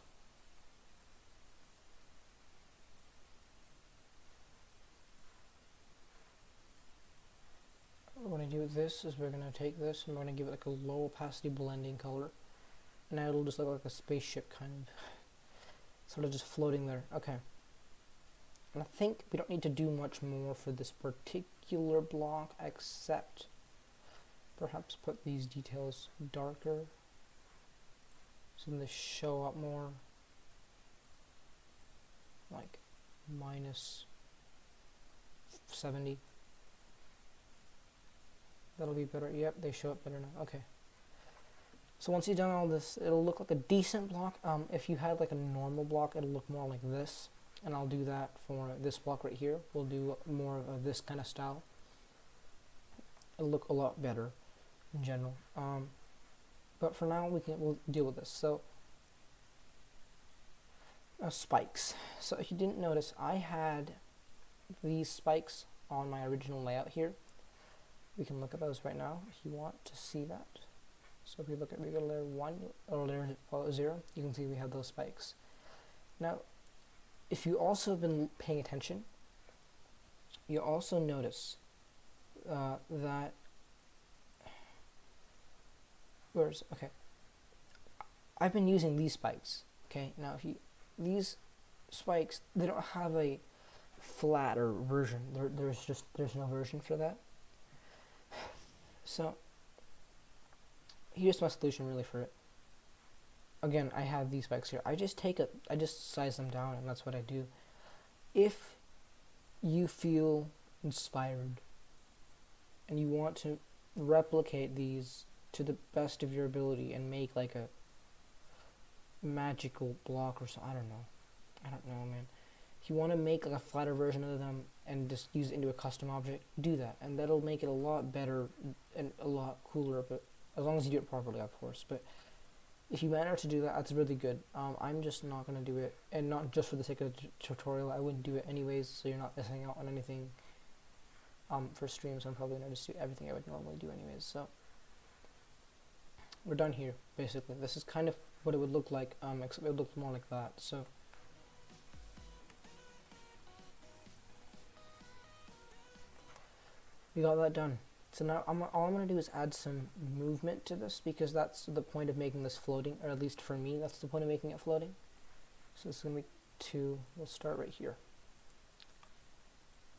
What I do do this is we're going to take this and we're going to give it like a low opacity blending color. And now it'll just look like a spaceship kind of, sort of just floating there. Okay. And I think we don't need to do much more for this particular block except perhaps put these details darker so they show up more, like minus 70. That'll be better. Yep, they show up better now. Okay. So once you've done all this, it'll look like a decent block. If you had like a normal block, it'll look more like this. And I'll do that for this block right here. We'll do more of this kind of style. It'll look a lot better in general. But for now, we'll deal with this. So spikes. So if you didn't notice, I had these spikes on my original layout here. We can look at those right now if you want to see that. So if we look at regular layer 1 or layer 0, you can see we have those spikes. Now, if you also have been paying attention, you also notice that okay, I've been using these spikes. Okay, now these spikes, they don't have a flatter version. There's no version for that. So here's my solution really for it. Again, I have these spikes here. I just size them down, and that's what I do. If you feel inspired and you want to replicate these to the best of your ability and make like a magical block or something, I don't know, man. If you want to make like a flatter version of them and just use it into a custom object, do that, and that'll make it a lot better and a lot cooler, but as long as you do it properly, of course. But if you manage to do that, that's really good. I'm just not going to do it, and not just for the sake of the tutorial. I wouldn't do it anyways, so you're not missing out on anything. For streams, I'm probably going to just do everything I would normally do anyways. So we're done here, basically. This is kind of what it would look like, except it would look more like that. So we got that done. So now all I'm going to do is add some movement to this, because that's the point of making this floating, or at least for me, that's the point of making it floating. So this is going to be 2. We'll start right here.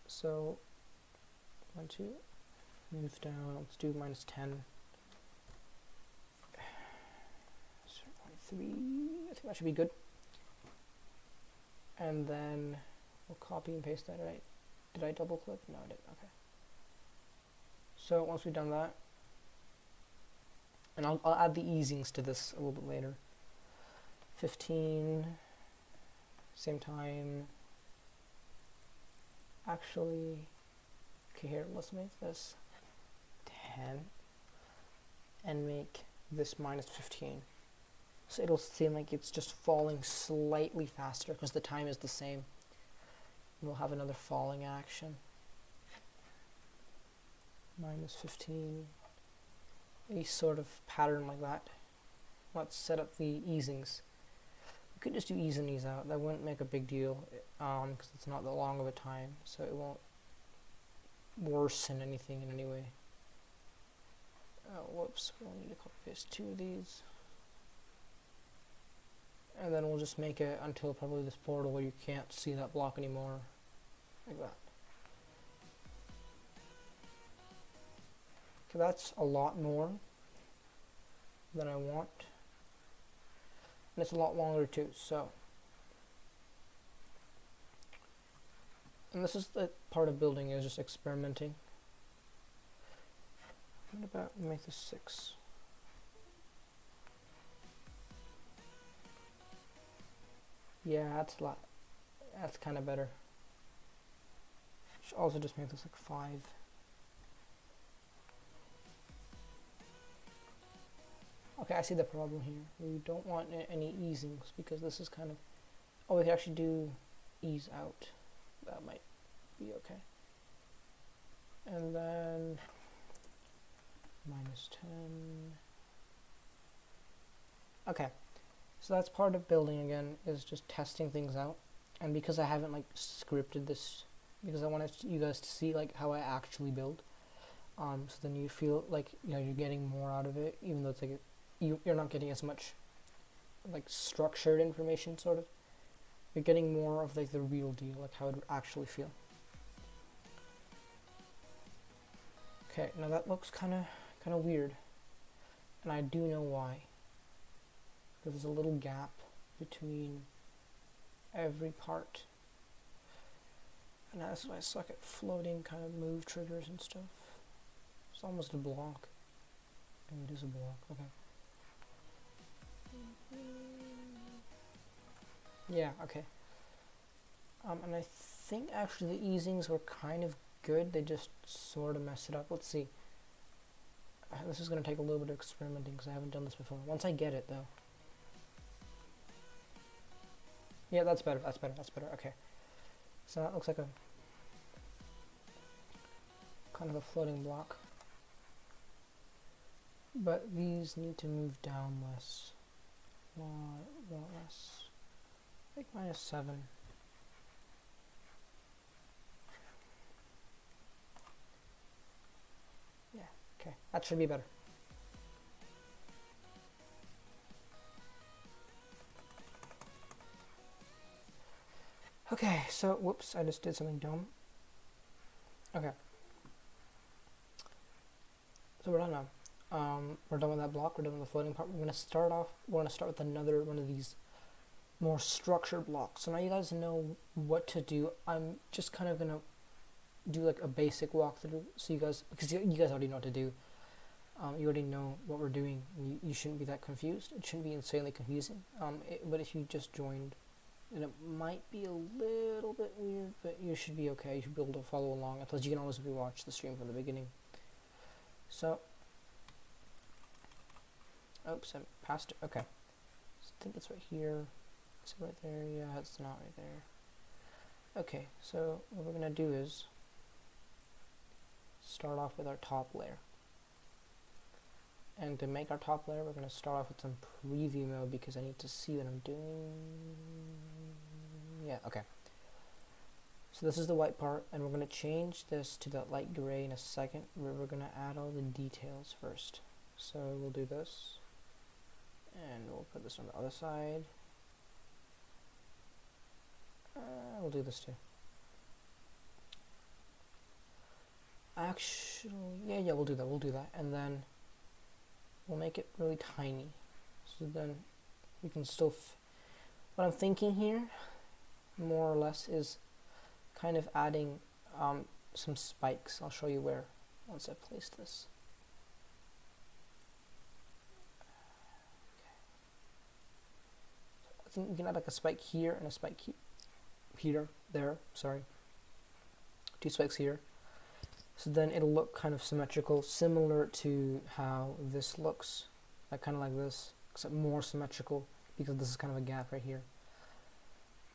So 1, 2, move down. Let's do -10. 0.3. I think that should be good. And then we'll copy and paste that. Right? Did I double click? No, I didn't. Okay. So once we've done that, and I'll add the easings to this a little bit later. 15, same time. Actually, okay, here, let's make this 10 and make this -15. So it'll seem like it's just falling slightly faster because the time is the same. We'll have another falling action. -15, a sort of pattern like that. Let's set up the easings. We could just do ease and ease out. That wouldn't make a big deal, because it's not that long of a time, so it won't worsen anything in any way. Oh, whoops, we'll need to copy paste 2 of these. And then we'll just make it until probably this portal where you can't see that block anymore, like that. Okay, that's a lot more than I want. And it's a lot longer too, so. And this is the part of building, is just experimenting. What about make this 6? Yeah, that's a lot. That's kind of better. Should also just make this like 5. Okay, I see the problem here. We don't want any easings because this is kind of... Oh, we can actually do ease out. That might be okay. And then -10. Okay, so that's part of building again, is just testing things out. And because I haven't like scripted this, because I wanted you guys to see like how I actually build, So then you feel like you're getting more out of it, even though it's like you're not getting as much like structured information, sort of. You're getting more of like the real deal, like how it would actually feel. Okay, now that looks kind of weird, and I do know why. Because there's a little gap between every part, and that's why I suck at floating kind of move triggers and stuff. It's almost a block. Maybe it is a block. Okay. Yeah. Okay. And I think actually the easings were kind of good. They just sort of messed it up. Let's see. This is going to take a little bit of experimenting because I haven't done this before. Once I get it, though. Yeah, that's better. That's better. That's better. Okay. So that looks like a kind of a floating block. But these need to move down less. More less. Like -7. Yeah, okay. That should be better. Okay, so, whoops, I just did something dumb. Okay. So we're done now. We're done with that block, we're done with the floating part. We're going to start with another one of these more structured blocks. So now you guys know what to do. I'm just kind of going to do like a basic walkthrough, so you guys, because you guys already know what to do. You already know what we're doing. You shouldn't be that confused. It shouldn't be insanely confusing. But if you just joined, then it might be a little bit weird, but you should be okay. You should be able to follow along. Plus, you can always rewatch the stream from the beginning. So, oops, I passed it. Okay, so I think it's right here. Is it right there? Yeah, it's not right there. Okay, so what we're gonna do is start off with our top layer. And to make our top layer, we're going to start off with some preview mode because I need to see what I'm doing. Yeah, okay. So this is the white part, and we're going to change this to that light gray in a second, where we're going to add all the details first. So we'll do this, and we'll put this on the other side. We'll do this too. Actually, yeah, we'll do that, and then we'll make it really tiny, so then we can still what I'm thinking here, more or less, is kind of adding some spikes. I'll show you where once I place this. Okay. I think we can add like a spike here and a spike there, sorry. 2 spikes here. So then it'll look kind of symmetrical, similar to how this looks, like kind of like this, except more symmetrical because this is kind of a gap right here.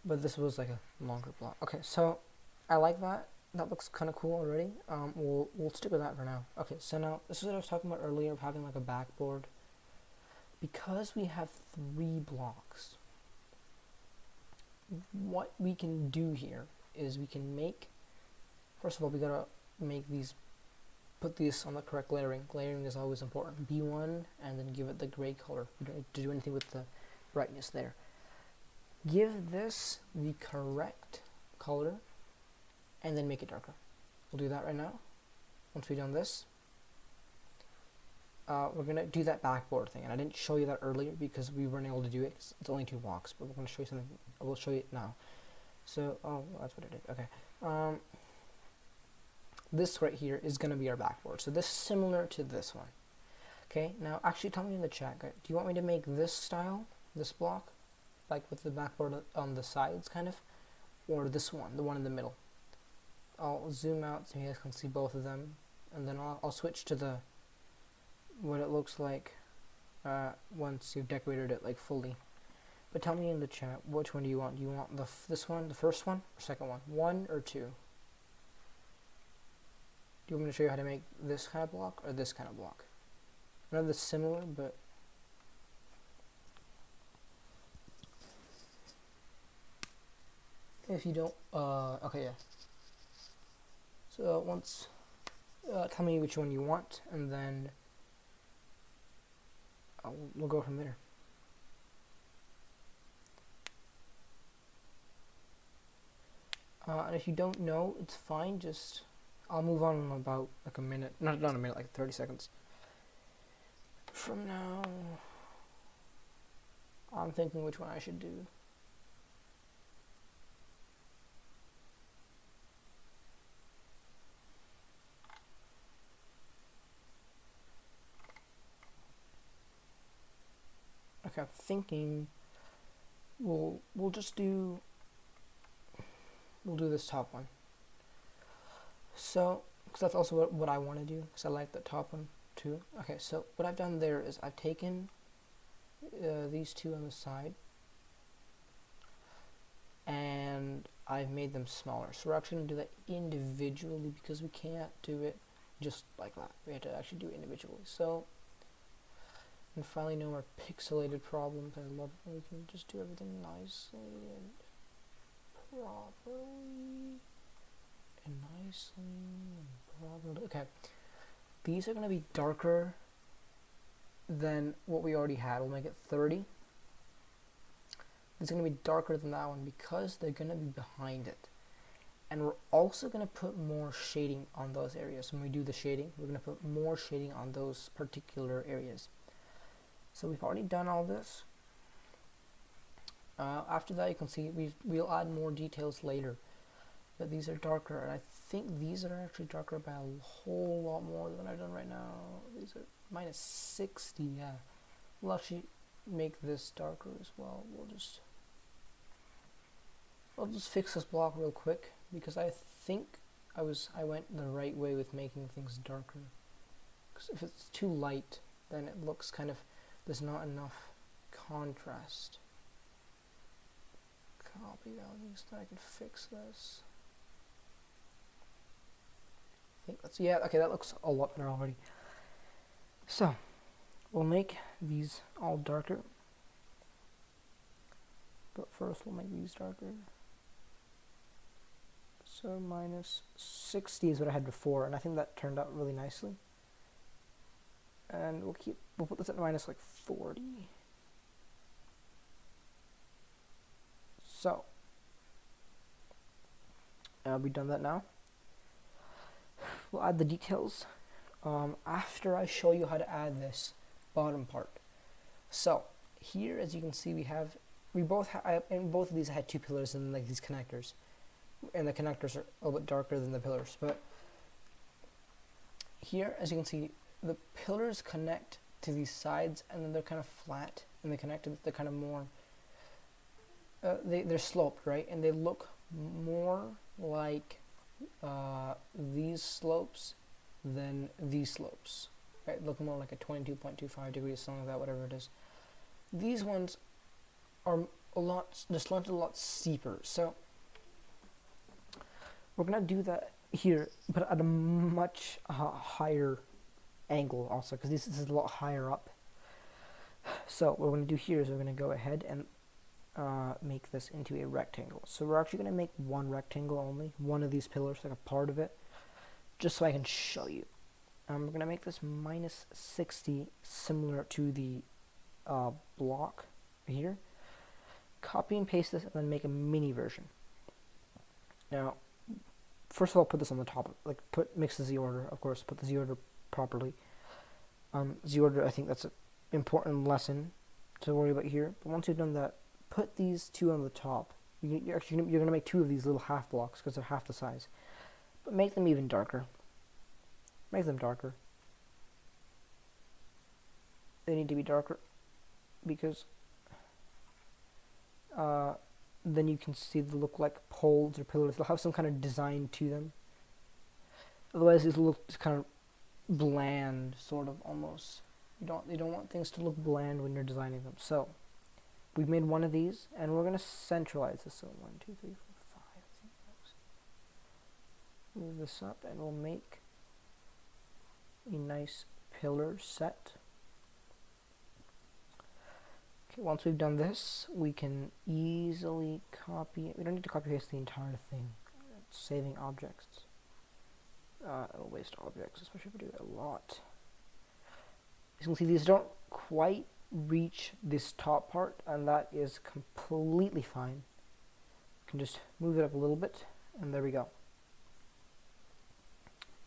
But this was like a longer block. Okay, so I like that. That looks kind of cool already. We'll stick with that for now. Okay, so now this is what I was talking about earlier of having like a backboard. Because we have 3 blocks, what we can do here is we can make, first of all, we gotta make these, put these on the correct layering. Layering is always important. B1, and then give it the gray color. We don't need to do anything with the brightness there. Give this the correct color, and then make it darker. We'll do that right now. Once we've done this, we're gonna do that backboard thing, and I didn't show you that earlier because we weren't able to do it. It's only 2 blocks, but we're gonna show you something. I will show you it now. So, oh, that's what I did. Okay. This right here is going to be our backboard. So this is similar to this one. Okay, now actually tell me in the chat, guys, do you want me to make this style, this block, like with the backboard on the sides kind of, or this one, the one in the middle? I'll zoom out so you guys can see both of them, and then I'll switch to the, what it looks like once you've decorated it like fully. But tell me in the chat, which one do you want? Do you want this one, the first one, or second one? 1 or 2? Do you want me to show you how to make this kind of block or this kind of block? I know this is similar, but if you don't, okay, yeah. So once tell me which one you want, and then we'll go from there. And if you don't know, it's fine. Just I'll move on in about like a minute, not a minute, like 30 seconds from now. I'm thinking which one I should do. Okay, I'm thinking we'll do this top one. So, because that's also what I want to do, because I like the top one too. Okay, so what I've done there is I've taken these two on the side and I've made them smaller. So we're actually going to do that individually because we can't do it just like that. We have to actually do it individually. So, and finally no more pixelated problems. I love it when we can just do everything nicely and properly. And nicely and properly. Okay, these are going to be darker than what we already had. We'll make it 30. It's going to be darker than that one because they're going to be behind it. And we're also going to put more shading on those areas. When we do the shading, we're going to put more shading on those particular areas. So we've already done all this. After that, you can see we'll add more details later. But these are darker, and I think these are actually darker by a whole lot more than I've done right now. These are minus 60, yeah. We'll actually make this darker as well. I'll just fix this block real quick because I think I went the right way with making things darker. Because if it's too light, then it looks kind of, there's not enough contrast. Copy values, then I can fix this. I think that's, yeah, okay, that looks a lot better already. So, we'll make these all darker. But first we'll make these darker. So minus 60 is what I had before, and I think that turned out really nicely. And we'll put this at minus like 40. So, we've done that now. We'll add the details after I show you how to add this bottom part. So here, as you can see, in both of these I had two pillars and like these connectors, and the connectors are a little bit darker than the pillars. But here, as you can see, the pillars connect to these sides, and then they're kind of flat, and they're kind of more. They're sloped, right, and they look more like these slopes than these slopes, right? Look more like a 22.25 degrees, something like that, whatever it is. These ones are they're slanted a lot steeper, so we're gonna do that here, but at a much higher angle also, because this is a lot higher up. So what we're gonna do here is we're gonna go ahead and make this into a rectangle. So we're actually going to make one rectangle only, one of these pillars, like a part of it, just so I can show you. We're going to make this minus 60, similar to the block here. Copy and paste this, and then make a mini version. Now, first of all, put this on the top. Like, mix the Z order, of course. Put the Z order properly. Z order, I think that's an important lesson to worry about here. But once you've done that, put these two on the top. You're going to make two of these little half blocks because they're half the size. But make them even darker. Make them darker. They need to be darker because then you can see they look like poles or pillars. They'll have some kind of design to them. Otherwise, these look kind of bland, sort of almost. You don't want things to look bland when you're designing them. So we've made one of these, and we're going to centralize this. So 1, 2, 3, 4, 5. Move this up, and we'll make a nice pillar set. Okay, once we've done this, we can easily copy it. We don't need to copy paste the entire thing. It's saving objects. It'll waste objects, especially if we do it a lot. As you can see, these don't quite reach this top part, and that is completely fine. You can just move it up a little bit, and there we go.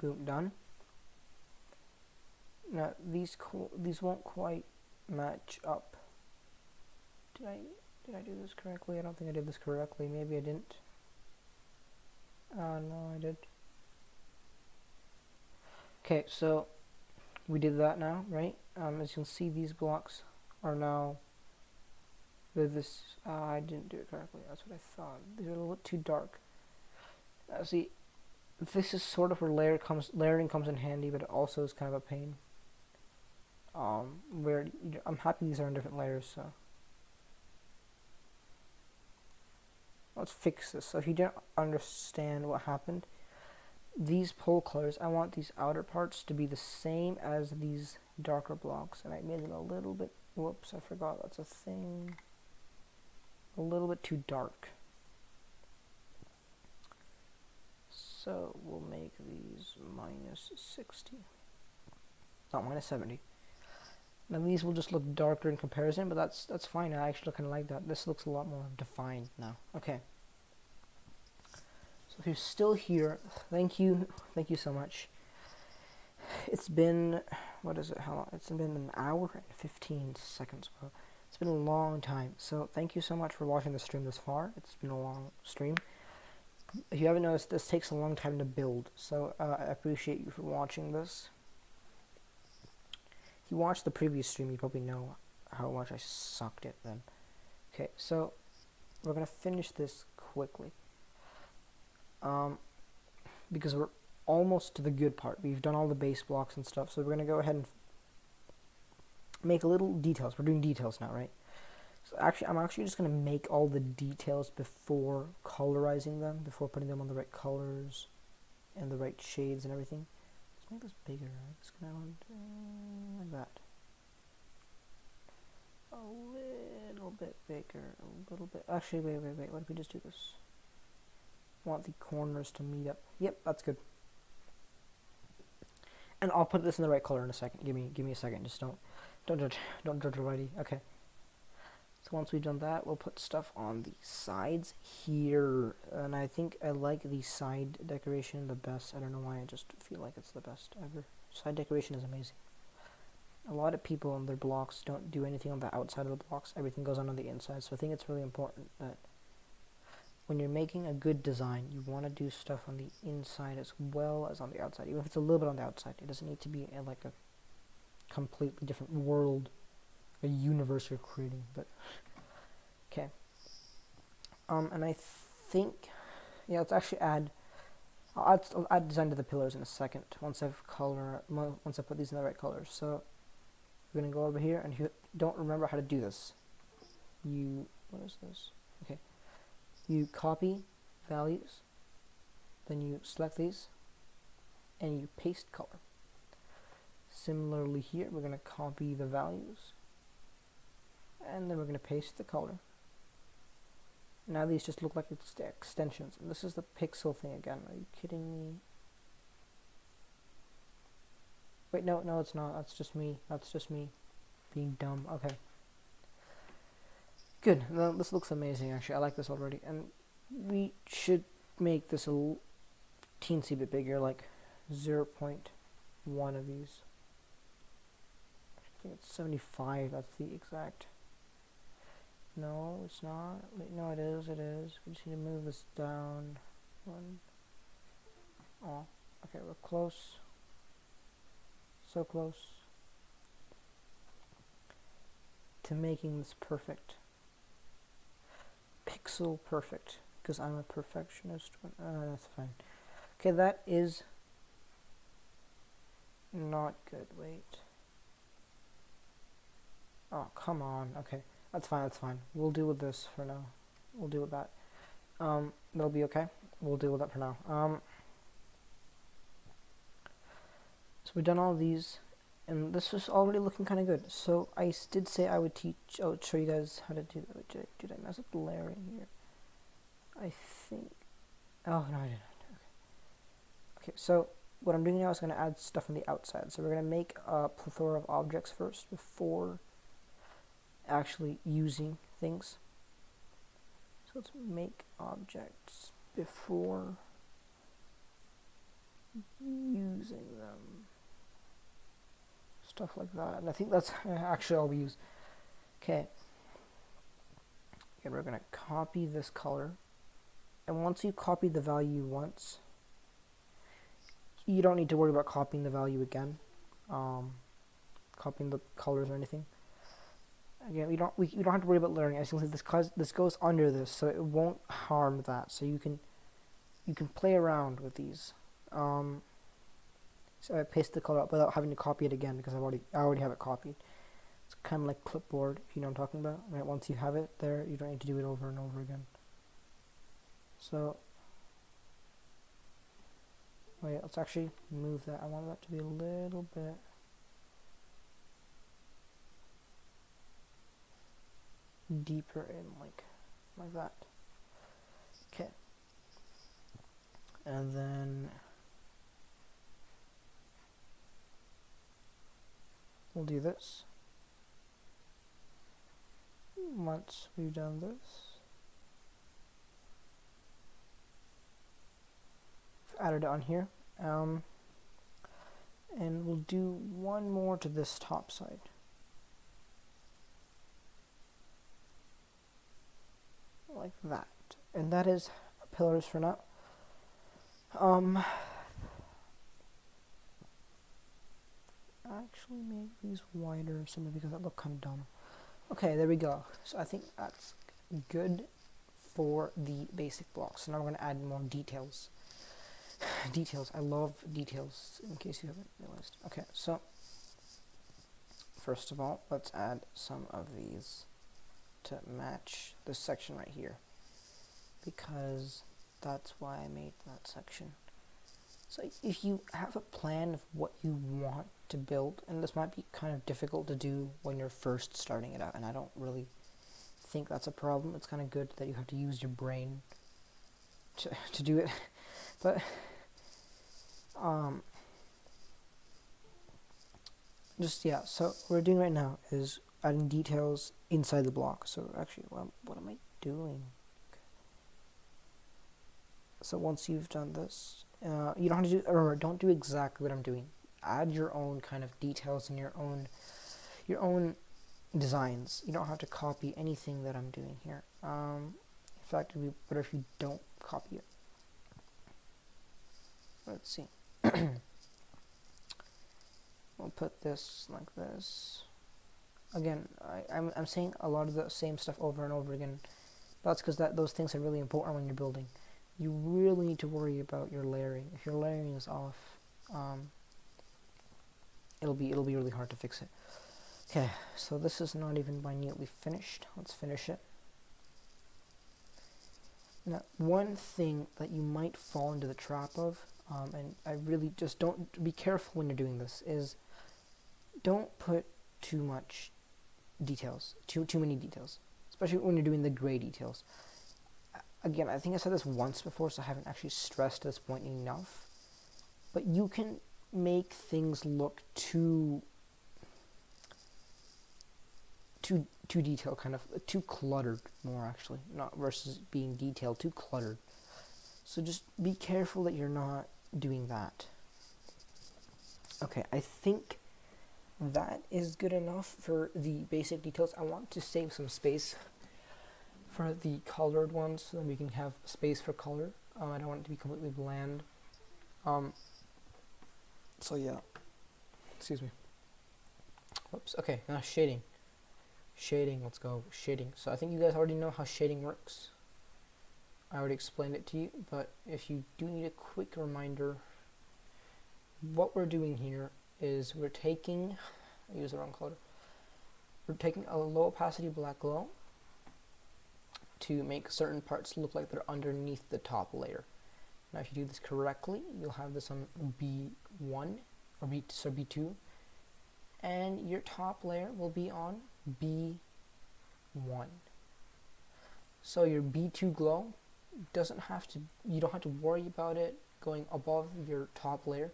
Boom, done. Now these won't quite match up. Did I do this correctly? I don't think I did this correctly. Maybe I didn't. No, I did. Okay, so we did that now, right? As you can see, these blocks are now. This I didn't do it correctly. That's what I thought. These are a little too dark. See, this is sort of where layering comes in handy, but it also is kind of a pain. Where I'm happy these are in different layers, so let's fix this. So if you don't understand what happened, these pole colors, I want these outer parts to be the same as these darker blocks, and I made them a little bit, whoops, I forgot that's a thing, a little bit too dark. So we'll make these -60, not -70. Now these will just look darker in comparison, but that's fine. I actually kind of like that. This looks a lot more defined now. Okay. So if you're still here, thank you so much. It's been, what is it? How long? It's been an hour and 15 seconds. It's been a long time. So thank you so much for watching the stream this far. It's been a long stream. If you haven't noticed, this takes a long time to build. So I appreciate you for watching this. If you watched the previous stream, you probably know how much I sucked it then. Okay, so we're going to finish this quickly. Because we're almost to the good part. We've done all the base blocks and stuff, so we're going to go ahead and make a little details. We're doing details now, right? So I'm actually just going to make all the details before colorizing them, before putting them on the right colors and the right shades and everything. Let's make this bigger, right? It's going to like that. A little bit bigger, a little bit. Actually, wait. What if we just do this? I want the corners to meet up. Yep, that's good. And I'll put this in the right color in a second. Give me a second. Just don't judge already. Okay. So once we've done that, we'll put stuff on the sides here. And I think I like the side decoration the best. I don't know why, I just feel like it's the best ever. Side decoration is amazing. A lot of people on their blocks don't do anything on the outside of the blocks. Everything goes on the inside. So I think it's really important that when you're making a good design, you want to do stuff on the inside as well as on the outside. Even if it's a little bit on the outside, it doesn't need to be like a completely different world, a universe you're creating. But okay, and I think, yeah, let's actually add. I'll add design to the pillars in a second. Once I put these in the right colors. So we're gonna go over here, and if you don't remember how to do this, what is this? Okay. You copy values, then you select these, and you paste color. Similarly here, we're going to copy the values, and then we're going to paste the color. Now these just look like it's the extensions, and this is the pixel thing again. Are you kidding me? Wait, no, it's not. That's just me. That's just me being dumb. Okay. Good. Well, this looks amazing, actually. I like this already. And we should make this a teensy bit bigger, like 0.1 of these. I think it's 75. That's the exact. No, it's not. Wait, no, it is. It is. We just need to move this down. One. Oh, okay, we're close. So close to making this perfect. Pixel perfect, because I'm a perfectionist. That's fine. Okay, that is not good. Wait. Oh, come on. Okay, that's fine. We'll deal with this for now. We'll deal with that. That'll be okay. We'll deal with that for now. So we've done all these, and this is already looking kind of good. So I did say I would show you guys how to do that. Did I mess up the layering here? I think. Oh no, I didn't. Okay. So what I'm doing now is going to add stuff on the outside. So we're going to make a plethora of objects first before actually using things. So let's make objects before using them. Stuff like that. And I think that's actually all we use. Okay. Okay, we're going to copy this color. And once you copy the value once, you don't need to worry about copying the value again. Copying the colors or anything. Again, we don't have to worry about layering. As you can see, this goes under this, so it won't harm that. So you can play around with these. So I paste the color up without having to copy it again because I already have it copied. It's kind of like clipboard, if you know what I'm talking about. Right? Once you have it there, you don't need to do it over and over again. So, wait, let's actually move that. I want that to be a little bit deeper in, like that. Okay. And then we'll do this. Once we've done this, I've added it on here. And we'll do one more to this top side. Like that. And that is pillars for now. Actually make these wider simply because that look kind of dumb. Okay, there we go. So I think that's good for the basic blocks. So now we're going to add more details. Details. I love details, in case you haven't realized. Okay, so first of all, let's add some of these to match this section right here, because that's why I made that section. So if you have a plan of what you want to build, and this might be kind of difficult to do when you're first starting it out, and I don't really think that's a problem. It's kind of good that you have to use your brain to do it. But so what we're doing right now is adding details inside the block. So actually, what am I doing? Okay. So once you've done this, you don't have to do. Remember, don't do exactly what I'm doing. Add your own kind of details and your own designs. You don't have to copy anything that I'm doing here. In fact, it would be better if you don't copy it. Let's see. We'll put this like this. Again, I'm saying a lot of the same stuff over and over again. That's because those things are really important when you're building. You really need to worry about your layering. If your layering is off, it'll be really hard to fix it. Okay, so this is not even minutely finished. Let's finish it. Now, one thing that you might fall into the trap of, and I really just don't be careful when you're doing this, is don't put too much details, too many details, especially when you're doing the gray details. Again, I think I said this once before, so I haven't actually stressed this point enough, but you can make things look too detailed, kind of too cluttered, more actually, not versus being detailed, too cluttered. So just be careful that you're not doing that. Okay, I think that is good enough for the basic details. I want to save some space for the colored ones so that we can have space for color. I don't want it to be completely bland. So yeah, excuse me. Whoops. Okay, now shading. Shading, let's go. Shading. So I think you guys already know how shading works. I already explained it to you, but if you do need a quick reminder, what we're doing here is we're taking, I used the wrong color, we're taking a low opacity black glow to make certain parts look like they're underneath the top layer. Now if you do this correctly, you'll have this on B1 or B2, and your top layer will be on B1. So your B2 glow doesn't have to, you don't have to worry about it going above your top layer.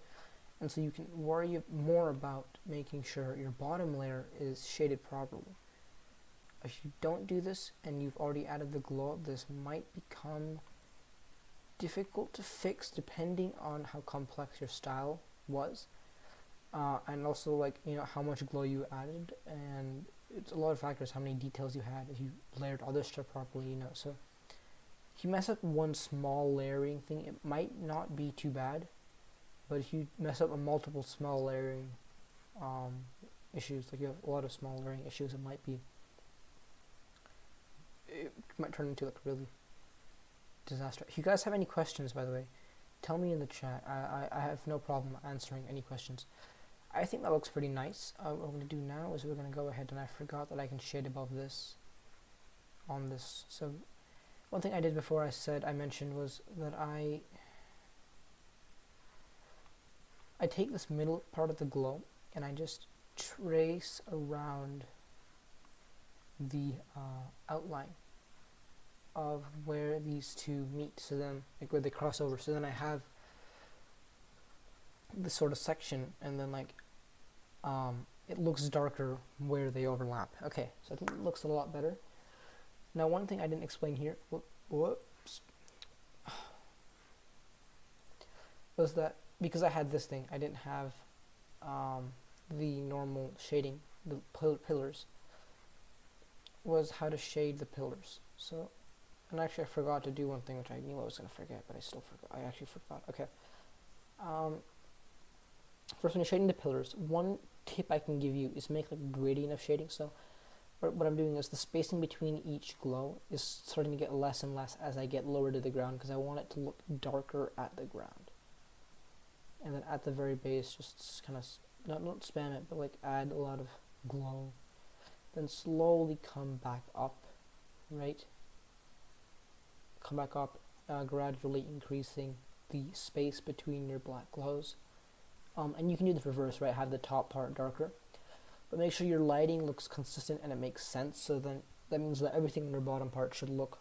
And so you can worry more about making sure your bottom layer is shaded properly. If you don't do this and you've already added the glow, this might become difficult to fix depending on how complex your style was, and also, like, you know, how much glow you added, and it's a lot of factors, how many details you had, if you layered other stuff properly, you know. So if you mess up one small layering thing, it might not be too bad, but if you mess up a multiple small layering issues, like you have a lot of small layering issues, it might turn into like really disaster. If you guys have any questions, by the way, tell me in the chat. I have no problem answering any questions. I think that looks pretty nice. What we're going to do now is we're going to go ahead, and I forgot that I can shade above this on this. So one thing I did before I mentioned was that I take this middle part of the glow and I just trace around the outline of where these two meet, so then, like, where they cross over, so then I have this sort of section, and then, like, it looks darker where they overlap. Okay, so I think it looks a lot better. Now, one thing I didn't explain here, whoops, was that because I had this thing, I didn't have the normal shading, the pillars, was how to shade the pillars. So, and actually I forgot to do one thing which I knew I was going to forget, but I still forgot. I actually forgot. Okay. First, when you're shading the pillars, one tip I can give you is make like a gradient of shading. So what I'm doing is the spacing between each glow is starting to get less and less as I get lower to the ground, because I want it to look darker at the ground. And then at the very base, just kind of, not spam it, but like add a lot of glow. Then slowly come back up, right? Come back up, gradually increasing the space between your black glows. And you can do the reverse, right? Have the top part darker. But make sure your lighting looks consistent and it makes sense. So then that means that everything in your bottom part should look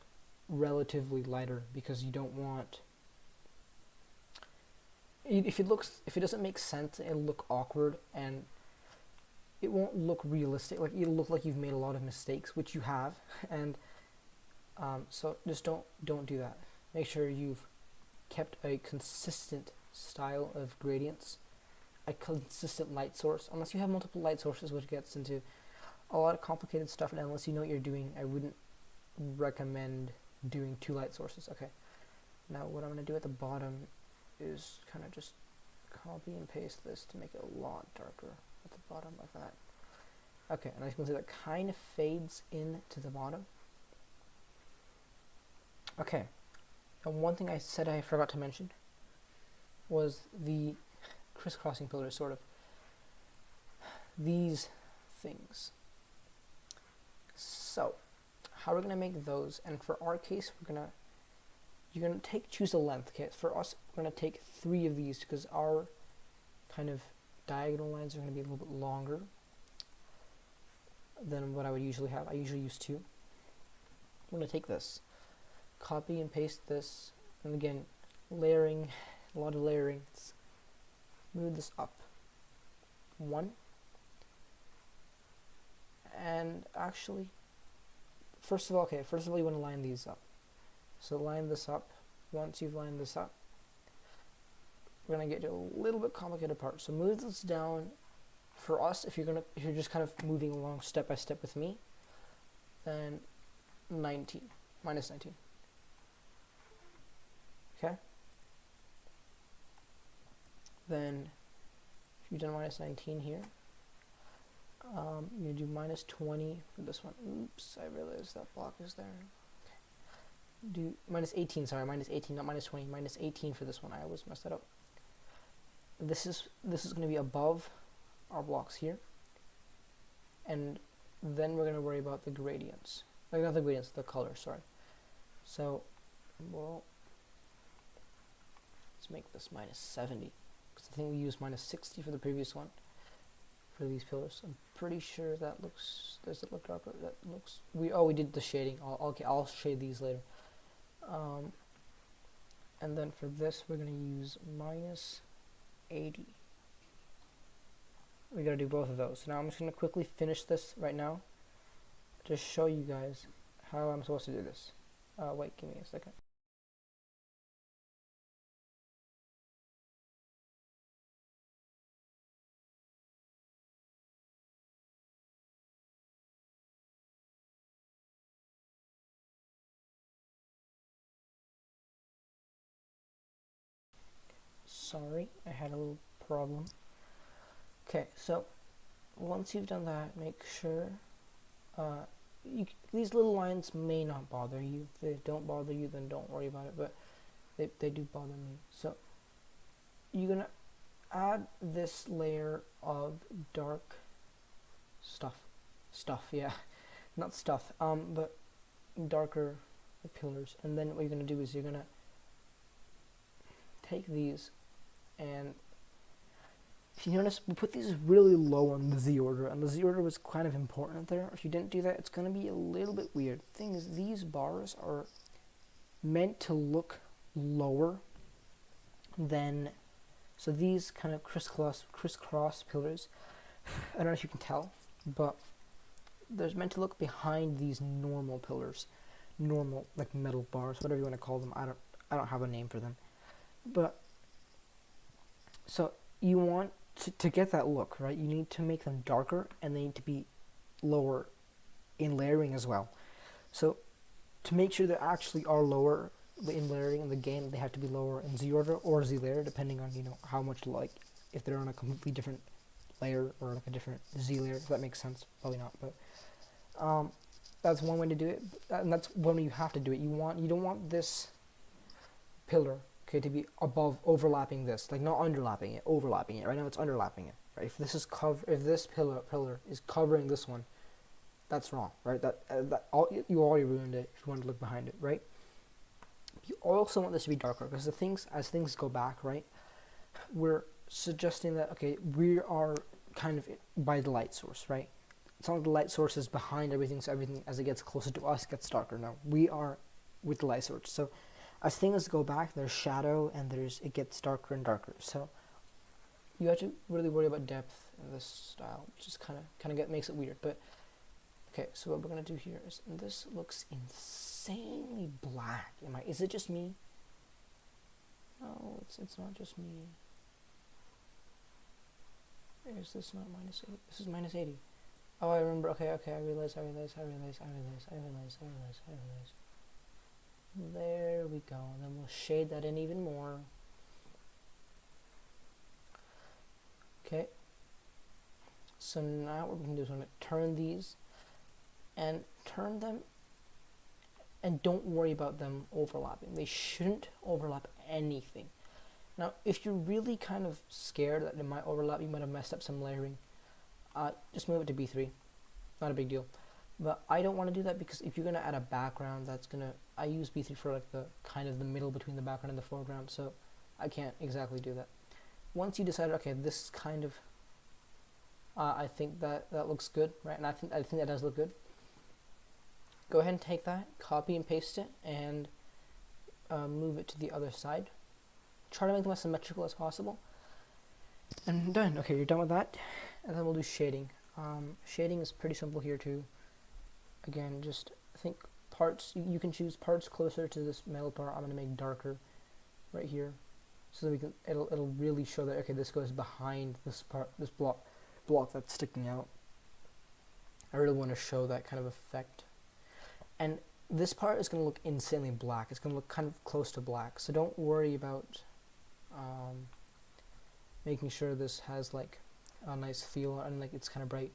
relatively lighter, because you don't want... If it doesn't make sense, it'll look awkward and it won't look realistic. Like, it'll look like you've made a lot of mistakes, which you have, and so just don't do that. Make sure you've kept a consistent style of gradients, a consistent light source. Unless you have multiple light sources, which gets into a lot of complicated stuff, and unless you know what you're doing, I wouldn't recommend doing 2 light sources. Okay, now what I'm going to do at the bottom is kind of just copy and paste this to make it a lot darker at the bottom, like that. Okay, and as you can see, that kind of fades in to the bottom. Okay, and one thing I said I forgot to mention was the crisscrossing pillars, sort of these things. So how we're gonna make those, and for our case, you're gonna choose a length. Okay, for us, we're gonna take 3 of these, because our kind of diagonal lines are gonna be a little bit longer than what I would usually have. I usually use 2. I'm gonna take this, copy and paste this, and again, layering, a lot of layering. Move this up 1, and actually, first of all, you want to line these up. So line this up. Once you've lined this up, we're gonna get to a little bit complicated part. So move this down. For us, if you're just kind of moving along step by step with me, then 19, minus 19. Okay. Then, if you've done minus 19 here, you're going to do minus 20 for this one. Oops, I realized that block is there. Do minus 18, sorry, minus 18, not minus 20, minus 18 for this one. I always mess that up. This is going to be above our blocks here. And then we're going to worry about the gradients. Like, not the gradients, the color, sorry. So, well, let's make this minus 70. I think we used minus 60 for the previous one for these pillars. I'm pretty sure that looks, does it look darker? That looks, we did the shading. I'll shade these later. And then for this, we're going to use minus 80. we gotta do both of those. So now I'm just gonna quickly finish this right now, to show you guys how I'm supposed to do this. Wait, give me a second. Sorry, I had a little problem. Okay, so once you've done that, make sure these little lines may not bother you. If they don't bother you, then don't worry about it, but they do bother me. So you're gonna add this layer of dark stuff, yeah, not stuff, but darker pillars. And then what you're gonna do is you're gonna take these, and if you notice, we put these really low on the Z order, and the Z order was kind of important there. If you didn't do that, it's going to be a little bit weird. The thing is, these bars are meant to look lower than, so these kind of crisscross pillars, I don't know if you can tell, but they're meant to look behind these normal pillars, normal like metal bars, whatever you want to call them. I don't have a name for them, but so you want to get that look, right, you need to make them darker, and they need to be lower in layering as well. So to make sure they actually are lower in layering in the game, they have to be lower in Z order or Z layer, depending on, you know, how much, like, if they're on a completely different layer or like a different Z layer, if that makes sense. Probably not, but that's one way to do it, and that's one way you have to do it. You don't want this pillar, okay, to be above, overlapping this, like not underlapping it, overlapping it. Right now it's underlapping it, right? If this is if this pillar is covering this one, that's wrong, right? You already ruined it if you want to look behind it, right? You also want this to be darker, because as things go back, right, we're suggesting that, okay, we are kind of by the light source, right? It's not like the light source is behind everything, so everything as it gets closer to us gets darker. No, we are with the light source. So as things go back, there's shadow, and it gets darker and darker. So you have to really worry about depth in this style, which is kind of makes it weird. But okay, so what we're gonna do here is, and this looks insanely black. Is it just me? No, it's not just me. Is this not -80? This is -80. Oh, I remember. Okay, I realize. There we go, and then we'll shade that in even more. Okay, so now what we're going to do is we're going to turn these, and turn them, and don't worry about them overlapping. They shouldn't overlap anything. Now, if you're really kind of scared that it might overlap, you might have messed up some layering, just move it to B3. Not a big deal. But I don't want to do that, because if you're going to add a background, I use B3 for like the kind of the middle between the background and the foreground, so I can't exactly do that. Once you decide, okay, this kind of, I think that looks good, right? And I think that does look good. Go ahead and take that, copy and paste it, and move it to the other side. Try to make them as symmetrical as possible. And done. Okay, you're done with that, and then we'll do shading. Shading is pretty simple here too. Again, just think parts, you can choose parts closer to this metal part. I'm going to make darker right here, so that it'll really show that, okay, this goes behind this part, this block that's sticking out. I really want to show that kind of effect. And this part is going to look insanely black. It's going to look kind of close to black, so don't worry about making sure this has like a nice feel and like it's kind of bright.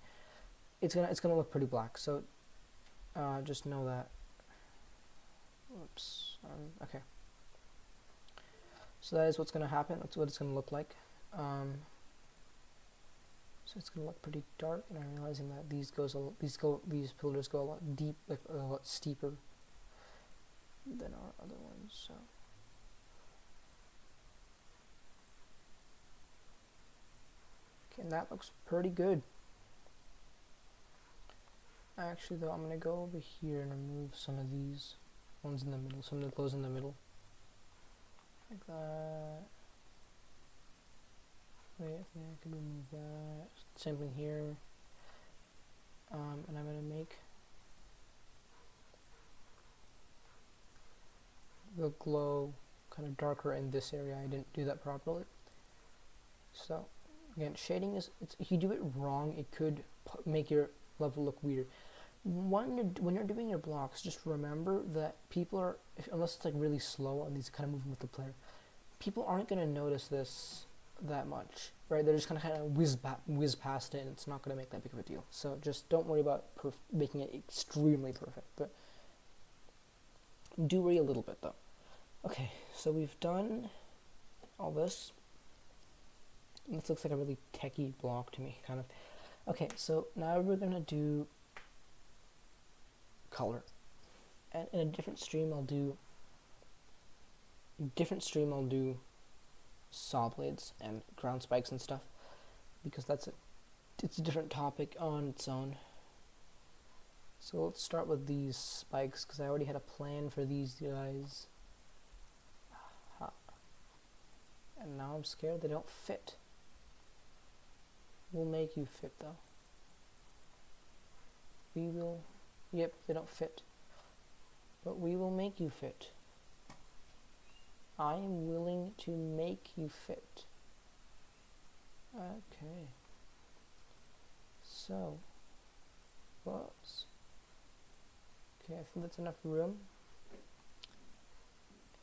It's gonna look pretty black, so just know that. Oops. Okay. So that is what's gonna happen. That's what it's gonna look like. So it's gonna look pretty dark, and I'm realizing that these pillars go a lot deep, like a lot steeper than our other ones. So. Okay, and that looks pretty good. Actually, though, I'm going to go over here and remove some of these ones in the middle, some of those in the middle. Like that. Wait, okay, I can remove that. Same thing here. And I'm going to make the glow kind of darker in this area. I didn't do that properly. So, again, shading is, if you do it wrong, it could make your level look weird. When you're doing your blocks, just remember that people are, unless it's like really slow and these kind of moving with the player, people aren't going to notice this that much, right? They're just going to kind of whiz past it, and it's not going to make that big of a deal. So just don't worry about making it extremely perfect, but do worry a little bit though. Okay, so we've done all this. This looks like a really techie block to me, kind of. Okay, so now we're going to do color. And in a different stream I'll do saw blades and ground spikes and stuff, because it's a different topic on its own. So let's start with these spikes, because I already had a plan for these guys. And now I'm scared they don't fit. We'll make you fit though. We will, yep, they don't fit. But we will make you fit. I am willing to make you fit. Okay. So, close. Okay, I think that's enough room.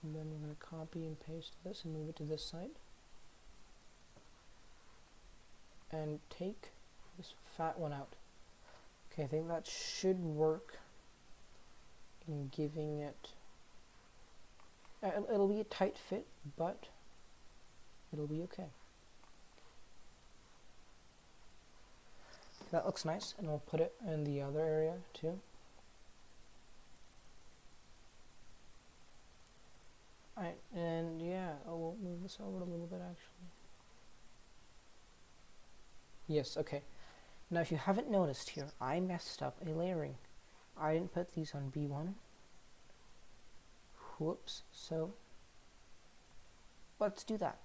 And then we're going to copy and paste this and move it to this side. And take this fat one out. Okay, I think that should work in giving it... it'll be a tight fit, but it'll be okay. That looks nice, and we'll put it in the other area too. Alright, and yeah, we'll move this over a little bit actually. Yes, okay. Now if you haven't noticed here, I messed up a layering. I didn't put these on B1. Whoops, so let's do that.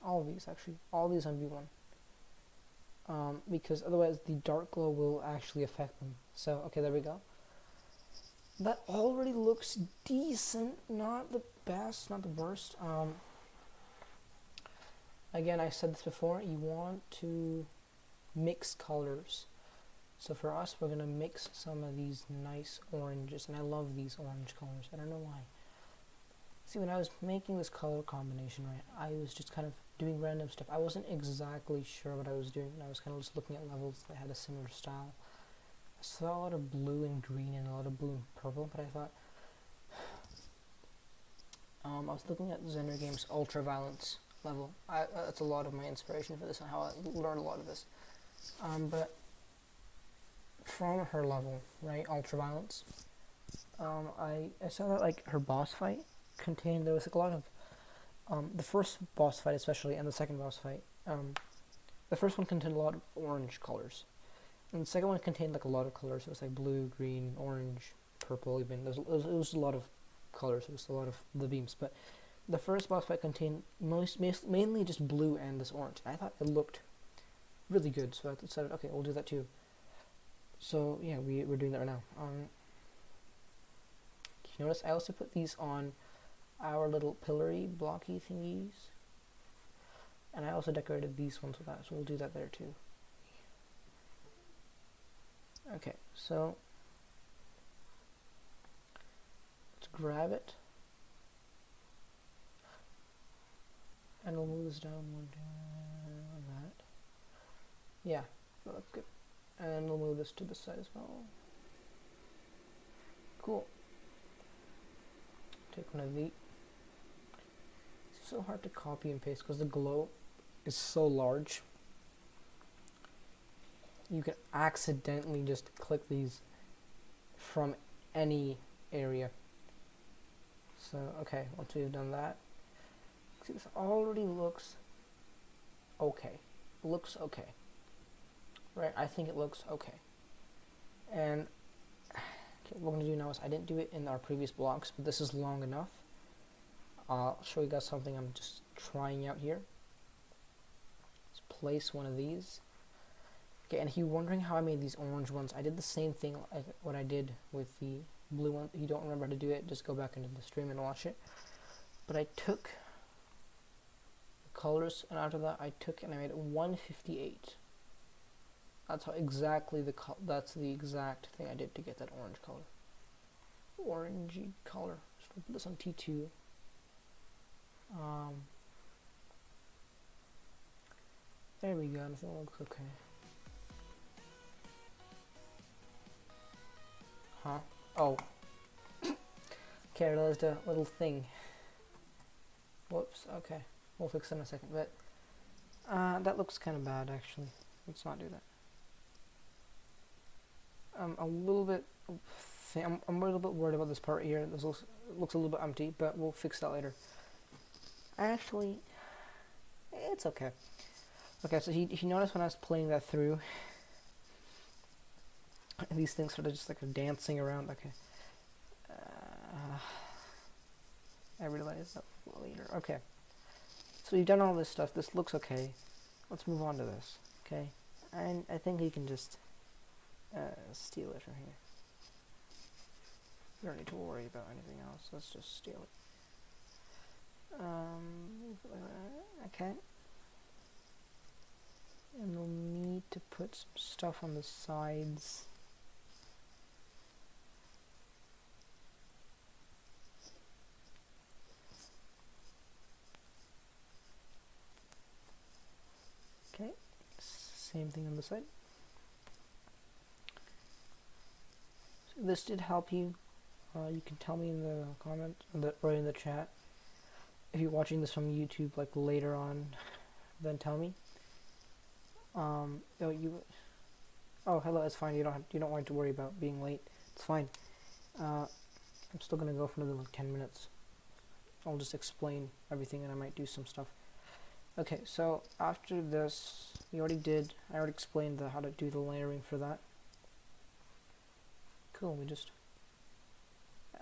All of these actually, all these on B1. Because otherwise the dark glow will actually affect them. So, okay, there we go. That already looks decent, not the best, not the worst. Again, I said this before, you want to mix colors. So for us, we're going to mix some of these nice oranges, and I love these orange colors. I don't know why. See, when I was making this color combination, right, I was just kind of doing random stuff. I wasn't exactly sure what I was doing, and I was kind of just looking at levels that had a similar style. I saw a lot of blue and green and a lot of blue and purple, but I thought, I was looking at Xender Game's ultraviolence level. That's a lot of my inspiration for this and how I learned a lot of this. But from her level, right, ultraviolence, I saw that like her boss fight contained, there was like a lot of, the first boss fight especially, and the second boss fight, the first one contained a lot of orange colors, and the second one contained like a lot of colors. It was like blue, green, orange, purple, even. It was a lot of colors. It was a lot of the beams, but the first boss fight contained mainly just blue and this orange. I thought it looked really good, so I decided, okay, we'll do that too. So yeah, we're doing that right now. You notice I also put these on our little pillory blocky thingies, and I also decorated these ones with that, so we'll do that there too. Okay, so let's grab it, and we'll move this down one, like that. Yeah, that looks good. And we'll move this to the side as well. Cool. Take one of these. It's so hard to copy and paste because the glow is so large. You can accidentally just click these from any area. So, okay, once we've done that, see, this already looks okay. Looks okay. Right, I think it looks okay. And okay, what we're going to do now is, I didn't do it in our previous blocks, but this is long enough. I'll show you guys something I'm just trying out here. replace one of these. Okay, and if you're wondering how I made these orange ones, I did the same thing like what I did with the blue one. If you don't remember how to do it, just go back into the stream and watch it. But I took the colors, and after that I took and I made it 158. That's how exactly that's the exact thing I did to get that orange color. Orangey color. Just put this on T2. There we go. I think it looks okay. Huh? Oh. Okay, I realized a little thing. Whoops. Okay, we'll fix it in a second. But that looks kind of bad, actually. Let's not do that. I'm a little bit worried about this part here. This looks a little bit empty, but we'll fix that later. Actually, it's okay. Okay, so if you notice when I was playing that through, these things sort of just like dancing around. Okay. I realized that later. Okay. So we've done all this stuff. This looks okay. Let's move on to this. Okay. And I think you can just steal it from here. You don't need to worry about anything else. Let's just steal it. Okay. And we'll need to put some stuff on the sides. Okay. Same thing on the side. So this did help you. You can tell me in the comment, or in the chat, if you're watching this from YouTube, like later on, then tell me. Oh, hello. It's fine. You don't want to worry about being late. It's fine. I'm still gonna go for another like 10 minutes. I'll just explain everything, and I might do some stuff. Okay. So after this, I already explained how to do the layering for that. Cool.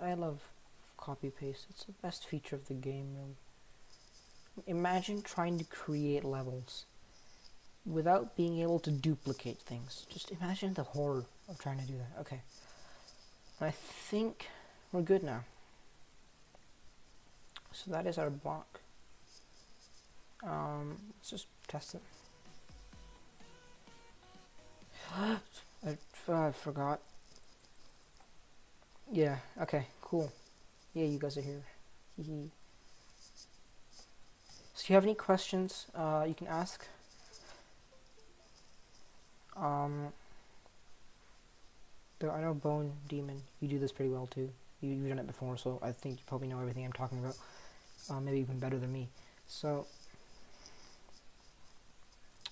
I love copy paste. It's the best feature of the game, really. Imagine trying to create levels without being able to duplicate things. Just imagine the horror of trying to do that. Okay. I think we're good now. So that is our block. Let's just test it. I forgot. Yeah, okay, cool. Yeah, you guys are here. So if you have any questions, you can ask. I know Bone Demon, you do this pretty well too. You've done it before, so I think you probably know everything I'm talking about. Maybe even better than me. So,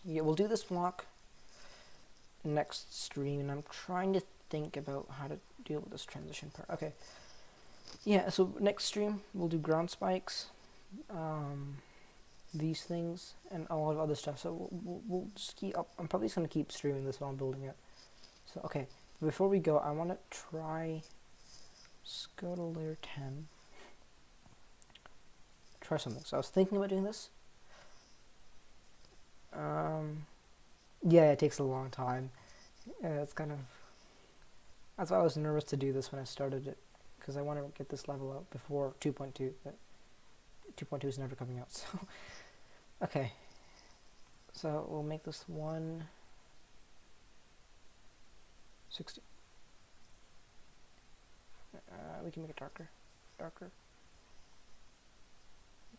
yeah, we'll do this block next stream, and I'm trying to think about how to deal with this transition part. Okay. Yeah, so next stream we'll do ground spikes, these things, and a lot of other stuff. So we'll just keep up. I'm probably just going to keep streaming this while I'm building it. So, okay. Before we go, I want to try, let's go to layer 10. Try something. So I was thinking about doing this. Yeah, it takes a long time. It's kind of, that's why I was nervous to do this when I started it, because I want to get this level out before 2.2, but 2.2 is never coming out, so. Okay, so we'll make this 160. We can make it darker,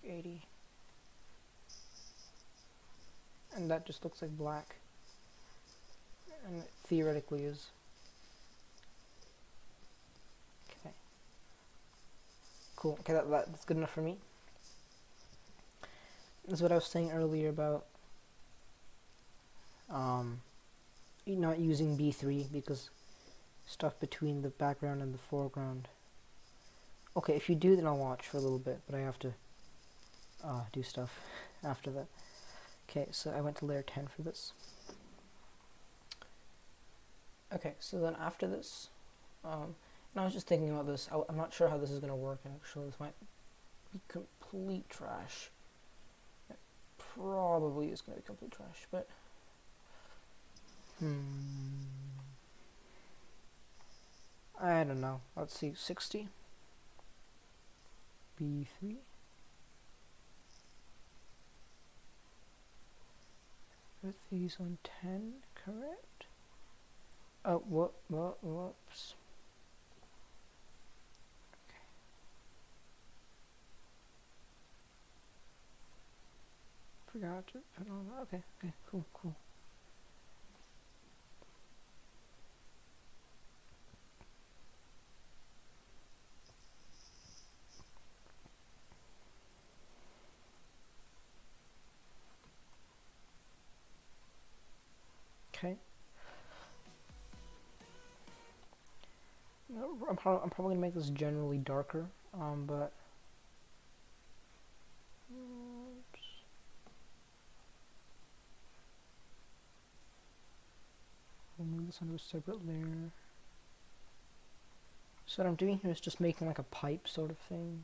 80. And that just looks like black, and it theoretically is. Okay. Cool. Okay, that's good enough for me. This is what I was saying earlier about not using B3 because stuff between the background and the foreground. Okay, if you do, then I'll watch for a little bit, but I have to do stuff after that. Okay, so I went to layer 10 for this. Okay, so then after this, and I was just thinking about this. I'm not sure how this is going to work, actually. This might be complete trash. It probably is going to be complete trash, but I don't know. Let's see, 60. B3. Put these on 10, correct? Oh, whoops. Okay. Forgot to put on that. Okay, cool. Okay. I'm probably gonna make this generally darker, but oops. I'll move this onto a separate layer. So what I'm doing here is just making like a pipe sort of thing.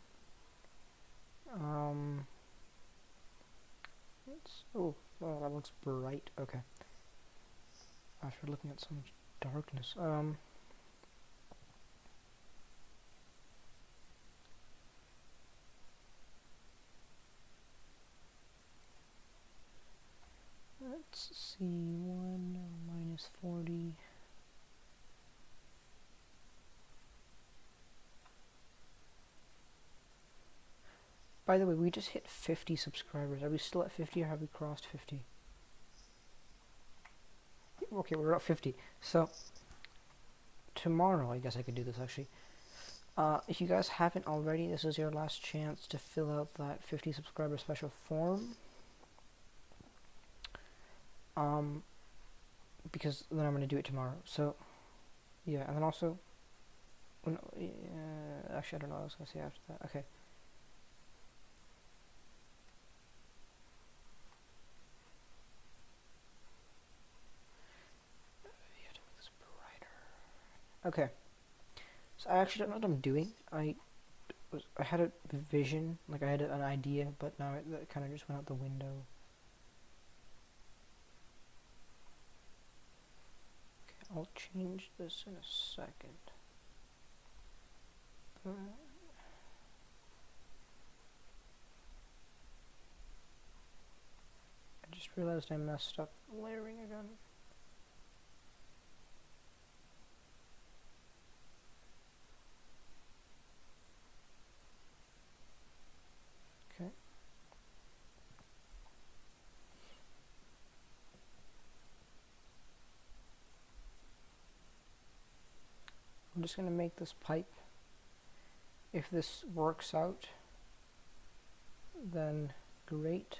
Oh, that looks bright. Okay. After looking at so much darkness, let's see, 1 minus 40. By the way, we just hit 50 subscribers. Are we still at 50 or have we crossed 50? Okay, we're at 50. So, tomorrow, I guess I could do this actually. If you guys haven't already, this is your last chance to fill out that 50 subscriber special form. Because then I'm going to do it tomorrow. So, yeah, and then also, actually I don't know what I was going to say after that. Okay. Okay, so I actually don't know what I'm doing. I had a vision, like I had an idea, but now that kind of just went out the window. Okay, I'll change this in a second. I just realized I messed up layering again. I'm just going to make this pipe. If this works out, then great.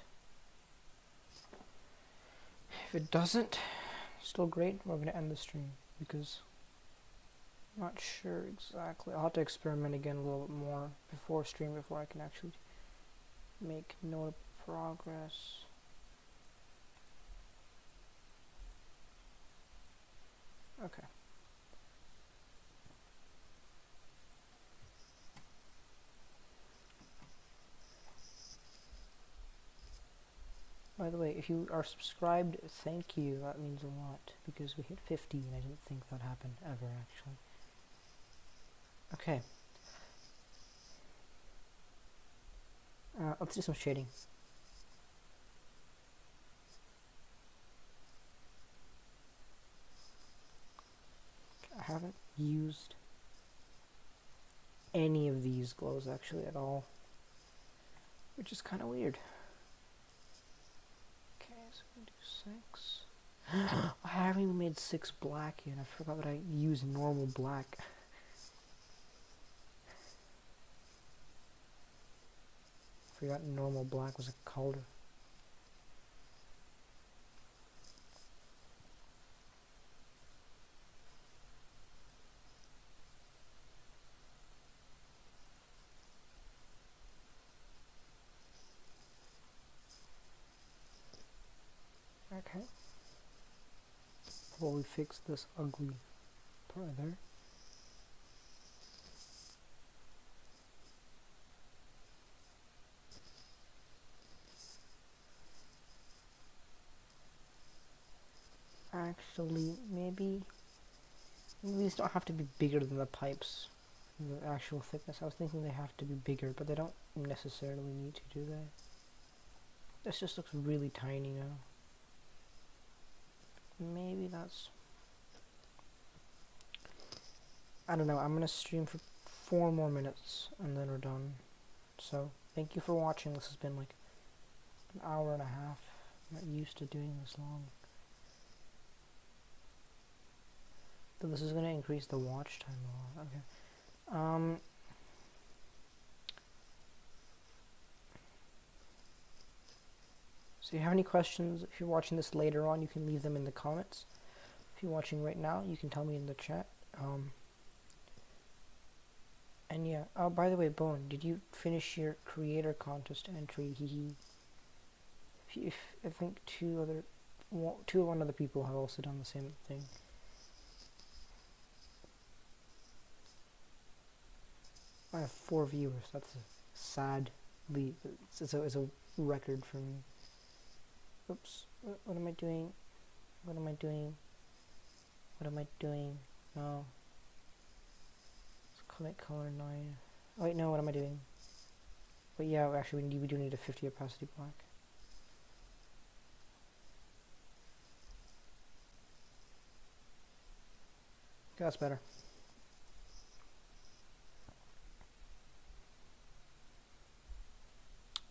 If it doesn't, still great. We're going to end the stream because I'm not sure exactly. I'll have to experiment again a little bit more before stream before I can actually make note of progress. Okay. By the way, if you are subscribed, thank you. That means a lot because we hit 50 and I didn't think that happened ever actually. Okay. Let's do some shading. I haven't used any of these glows actually at all, which is kind of weird. Okay, so we do 6. I haven't even made 6 black yet. I forgot that I use normal black. Forgot normal black was a color. Okay. While we fix this ugly part there. actually, maybe these don't have to be bigger than the pipes, the actual thickness. I was thinking they have to be bigger, but they don't necessarily need to, do they? This just looks really tiny now. Maybe that's... I don't know, I'm gonna stream for 4 more minutes and then we're done. So, thank you for watching. This has been like an hour and a half. I'm not used to doing this long. So this is gonna increase the watch time a lot. Okay. So if you have any questions, if you're watching this later on, you can leave them in the comments. If you're watching right now, you can tell me in the chat. And yeah, oh, by the way, Bone, did you finish your creator contest entry? If I think two other people have also done the same thing. I have 4 viewers. That's a sad lead. It's a record for me. Oops. What am I doing? What am I doing? What am I doing? No. Let's color 9. Oh, wait, no, what am I doing? But yeah, actually, we do need a 50 opacity black. Okay, that's better.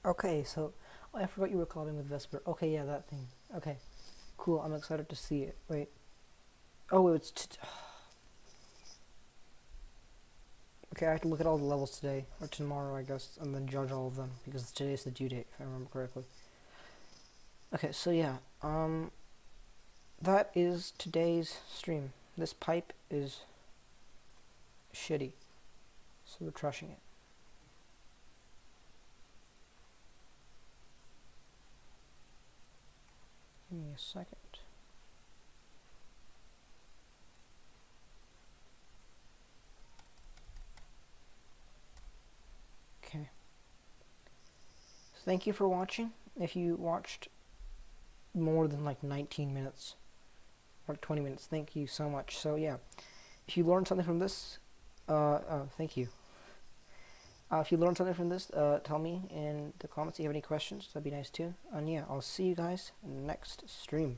Okay, so oh, I forgot you were collabing with Vesper. Okay, yeah, that thing. Okay, cool. I'm excited to see it. Wait. Oh, it's okay. I have to look at all the levels today or tomorrow, I guess, and then judge all of them because today's the due date, if I remember correctly. Okay, so yeah, that is today's stream. This pipe is shitty, so we're trashing it. Give me a second. Okay. So thank you for watching. If you watched more than like 19 minutes or 20 minutes, thank you so much. So yeah, if you learned something from this, thank you. If you learned something from this, tell me in the comments if you have any questions. That'd be nice too. And yeah, I'll see you guys next stream.